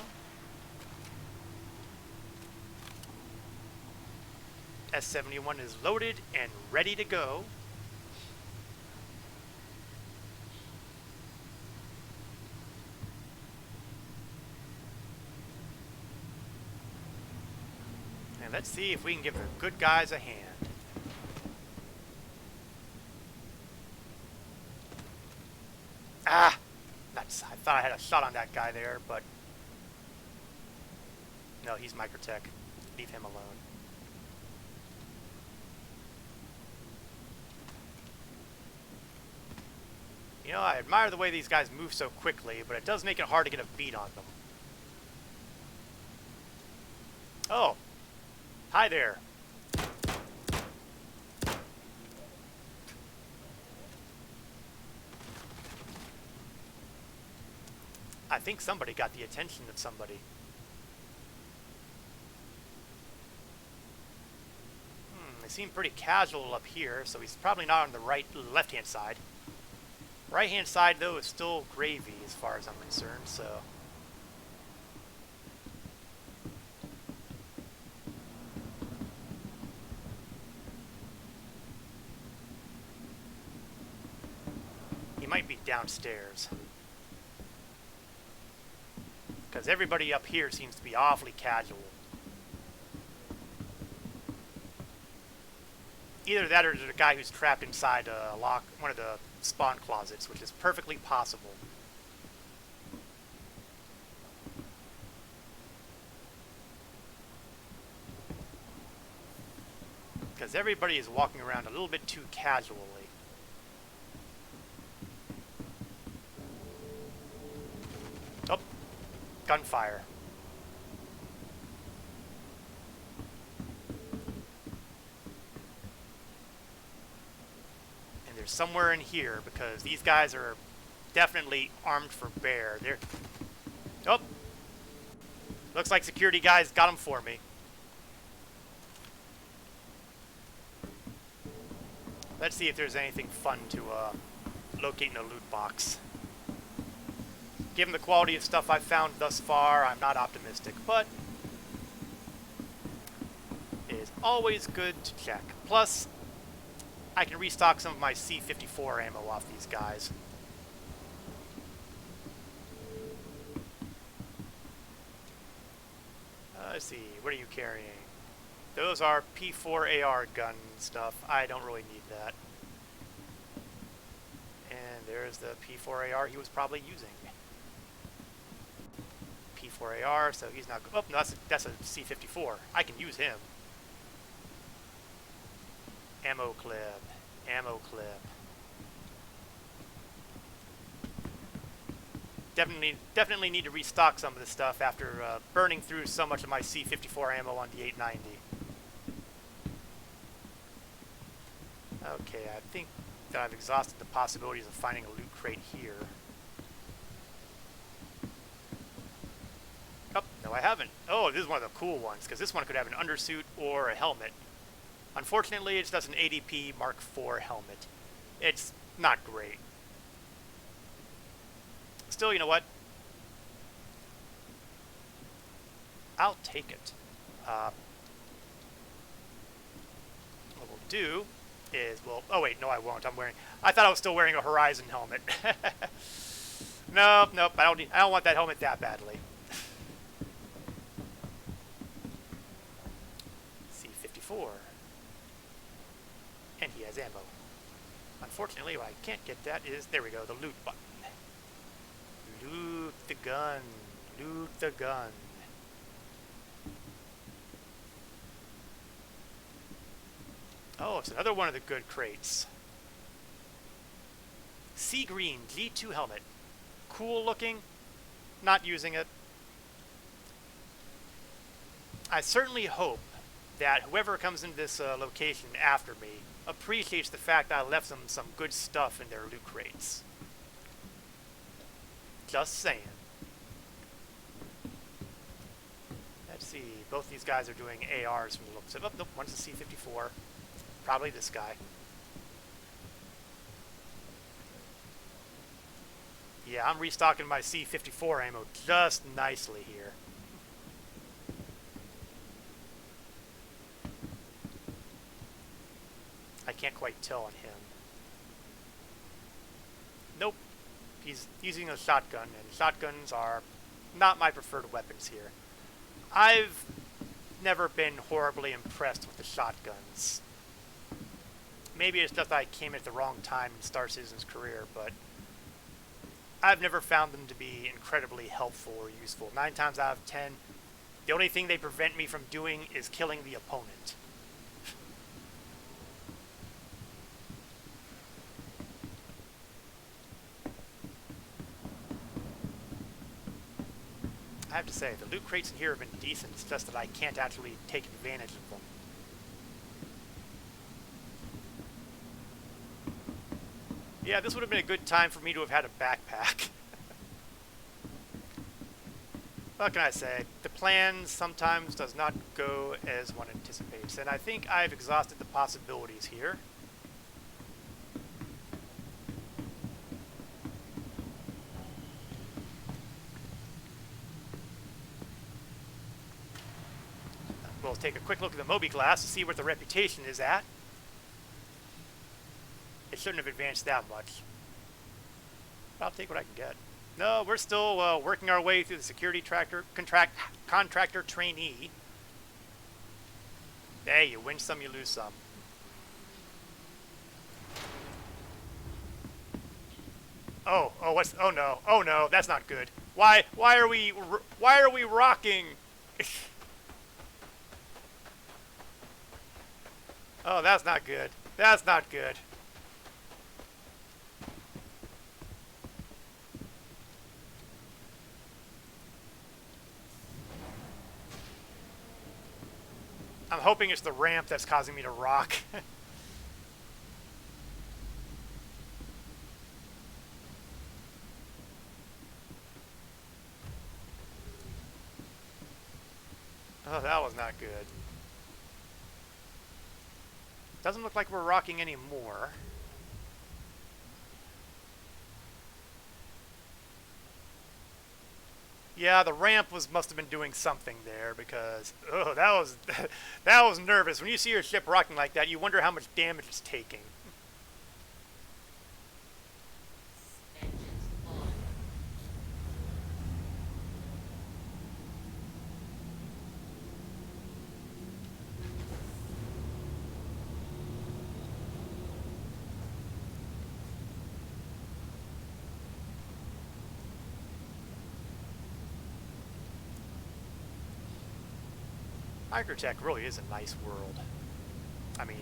S-71 is loaded and ready to go. And let's see if we can give the good guys a hand. Ah! Nuts. I thought I had a shot on that guy there, but... No, he's Microtech. Leave him alone. You know, I admire the way these guys move so quickly, but it does make it hard to get a beat on them. Oh! Hi there! I think somebody got the attention of somebody. They seem pretty casual up here, so he's probably not on the left-hand side. Right-hand side, though, is still gravy as far as I'm concerned, so... He might be downstairs. Because everybody up here seems to be awfully casual. Either that or there's a guy who's trapped inside one of the spawn closets, which is perfectly possible. Because everybody is walking around a little bit too casually. Oh, gunfire. They're somewhere in here because these guys are definitely armed for bear. They're... Oh! Looks like security guys got them for me. Let's see if there's anything fun to locate in a loot box. Given the quality of stuff I've found thus far, I'm not optimistic, but it is always good to check. Plus, I can restock some of my C-54 ammo off these guys. Let's see, what are you carrying? Those are P4AR gun stuff. I don't really need that. And there's the P4AR he was probably using. P4AR, so he's not... Oh, no, that's a C-54. I can use him. Ammo clip. Ammo clip. Definitely need to restock some of this stuff after burning through so much of my C-54 ammo on the 890. Okay, I think that I've exhausted the possibilities of finding a loot crate here. Oh, no I haven't. Oh, this is one of the cool ones, because this one could have an undersuit or a helmet. Unfortunately, it's just an ADP Mark IV helmet. It's not great. Still, you know what? I'll take it. What we'll do is, well, oh wait, no I won't. I thought I was still wearing a Horizon helmet. Nope, I don't want that helmet that badly. C-54. And he has ammo. Unfortunately, what I can't get that is, there we go, the loot button. Loot the gun. Loot the gun. Oh, it's another one of the good crates. Sea Green G2 helmet. Cool looking. not using it. I certainly hope that whoever comes into this location after me appreciates the fact that I left them some good stuff in their loot crates. Just saying. Let's see. Both these guys are doing ARs from the looks of it. Oh, nope, one's a C-54. Probably this guy. Yeah, I'm restocking my C-54 ammo just nicely here. I can't quite tell on him. Nope. He's using a shotgun, and shotguns are not my preferred weapons here. I've never been horribly impressed with the shotguns. Maybe it's just I came at the wrong time in Star Citizen's career, but I've never found them to be incredibly helpful or useful. 9 times out of 10, the only thing they prevent me from doing is killing the opponent. I have to say, the loot crates in here have been decent. It's just that I can't actually take advantage of them. Yeah, this would have been a good time for me to have had a backpack. What can I say? The plan sometimes does not go as one anticipates, and I think I've exhausted the possibilities here. We'll take a quick look at the Moby glass to see what the reputation is at. It shouldn't have advanced that much. But I'll take what I can get. No, we're still working our way through the security contractor trainee. Hey, you win some, you lose some. Oh no, that's not good. Why are we rocking? Oh, that's not good. That's not good. I'm hoping it's the ramp that's causing me to rock. Oh, that was not good. Doesn't look like we're rocking anymore. Yeah, the ramp must have been doing something there because that was nervous. When you see your ship rocking like that, you wonder how much damage it's taking. Engines on. Microtech really is a nice world. I mean,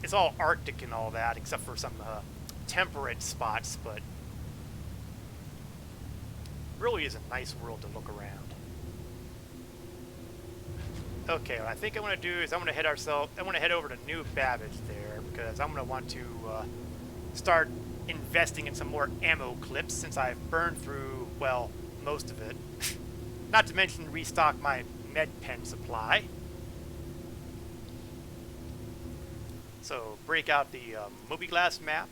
it's all Arctic and all that, except for some temperate spots, but really is a nice world to look around. Okay, what I think I want to do is I want to head over to New Babbage there because I'm going to want to start investing in some more ammo clips since I've burned through, well, most of it. Not to mention restock my med pen supply. So break out the Moby Glass map,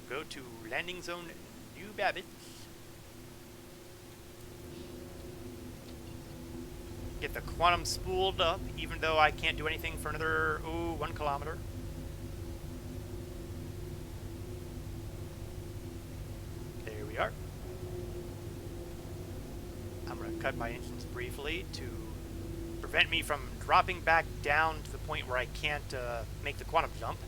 go to landing zone New Babbage, get the quantum spooled up, even though I can't do anything for another 1 kilometer. There we are. I'm going to cut my engines briefly to prevent me from dropping back down to the point where I can't make the quantum jump.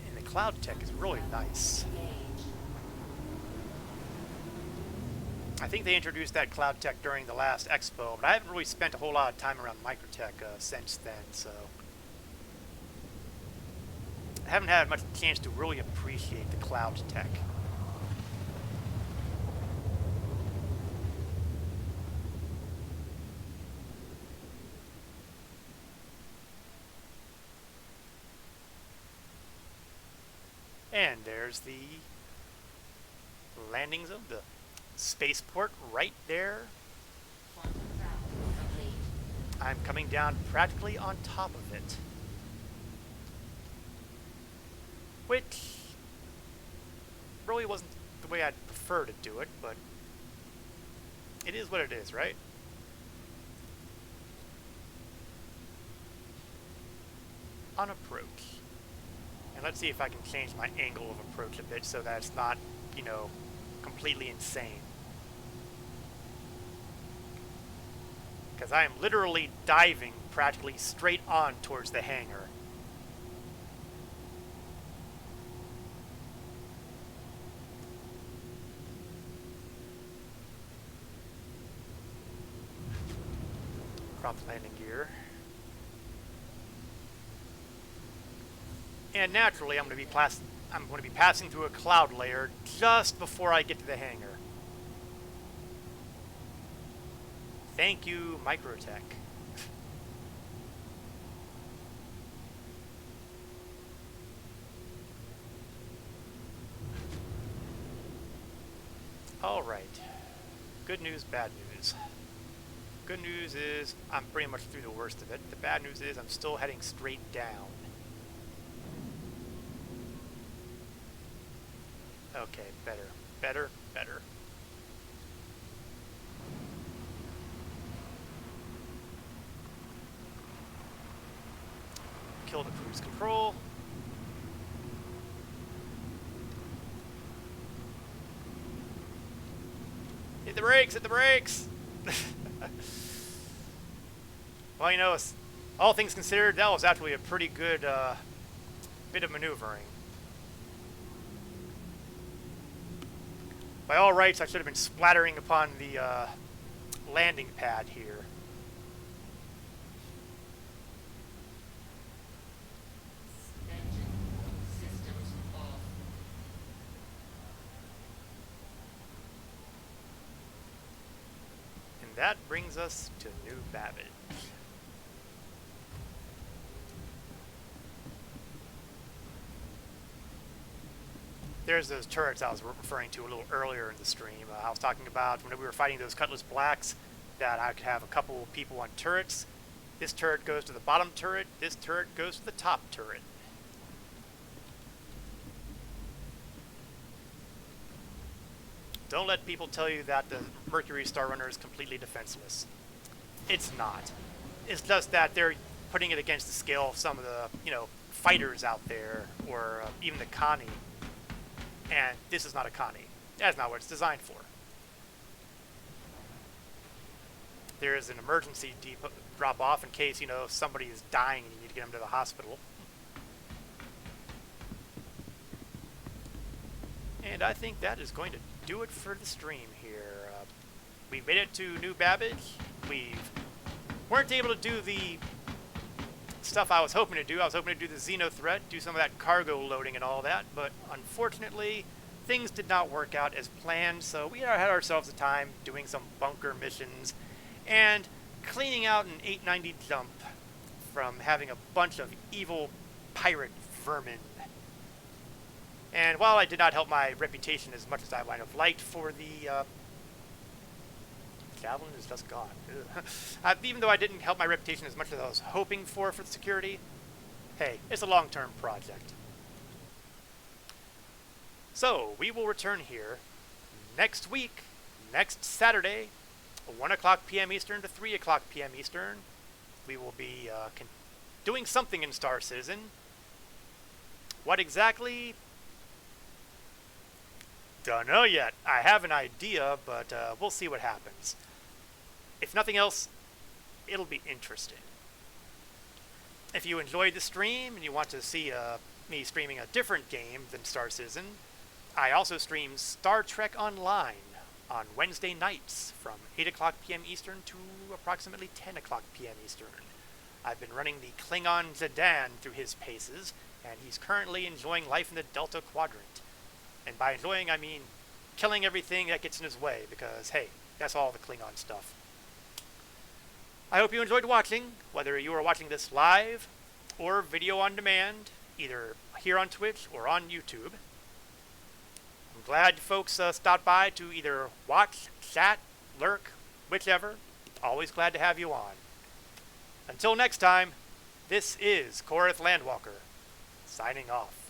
And the cloud tech is really nice. I think they introduced that cloud tech during the last expo, but I haven't really spent a whole lot of time around Microtech since then, so I haven't had much chance to really appreciate the cloud tech. And there's the landing zone, the spaceport right there. Quantum travel complete. I'm coming down practically on top of it. Which really wasn't the way I'd prefer to do it, but it is what it is, right? On approach. And let's see if I can change my angle of approach a bit so that it's not, you know, completely insane. Because I am literally diving practically straight on towards the hangar. Prop landing gear. And naturally, I'm going to be passing through a cloud layer just before I get to the hangar. Thank you, Microtech. All right. Good news, bad news. Good news is I'm pretty much through the worst of it. The bad news is I'm still heading straight down. Okay, better, better, better. Kill the cruise control. Hit the brakes, hit the brakes! Well, you know, all things considered, that was actually a pretty good bit of maneuvering. By all rights, I should have been splattering upon the landing pad here. Engine systems off. And that brings us to New Babbage. There's those turrets I was referring to a little earlier in the stream. I was talking about when we were fighting those Cutlass Blacks that I could have a couple of people on turrets. This turret goes to the bottom turret. This turret goes to the top turret. Don't let people tell you that the Mercury Star Runner is completely defenseless. It's not. It's just that they're putting it against the scale of some of the, you know, fighters out there, or even the Connie. And this is not a Connie. That's not what it's designed for. There is an emergency drop off in case, you know, somebody is dying and you need to get them to the hospital. And I think that is going to do it for the stream here. We've made it to New Babbage. We weren't able to do the stuff I was hoping to do. I was hoping to do the Xenothreat, do some of that cargo loading and all that, but unfortunately, things did not work out as planned, so we had ourselves a time doing some bunker missions and cleaning out an 890 jump from having a bunch of evil pirate vermin. And while I did not help my reputation as much as I might have liked for the Javelin is just gone. Even though I didn't help my reputation as much as I was hoping for the security, hey, it's a long-term project. So, we will return here next week, next Saturday, 1 o'clock p.m. Eastern to 3 o'clock p.m. Eastern. We will be doing something in Star Citizen. What exactly? Don't know yet. I have an idea, but we'll see what happens. If nothing else, it'll be interesting. If you enjoyed the stream and you want to see me streaming a different game than Star Citizen, I also stream Star Trek Online on Wednesday nights from 8 o'clock p.m. Eastern to approximately 10 o'clock p.m. Eastern. I've been running the Klingon Zidane through his paces, and he's currently enjoying life in the Delta Quadrant. And by enjoying, I mean killing everything that gets in his way, because, hey, that's all the Klingon stuff. I hope you enjoyed watching, whether you are watching this live or video on demand, either here on Twitch or on YouTube. I'm glad folks stopped by to either watch, chat, lurk, whichever. Always glad to have you on. Until next time, this is Korath Landwalker, signing off.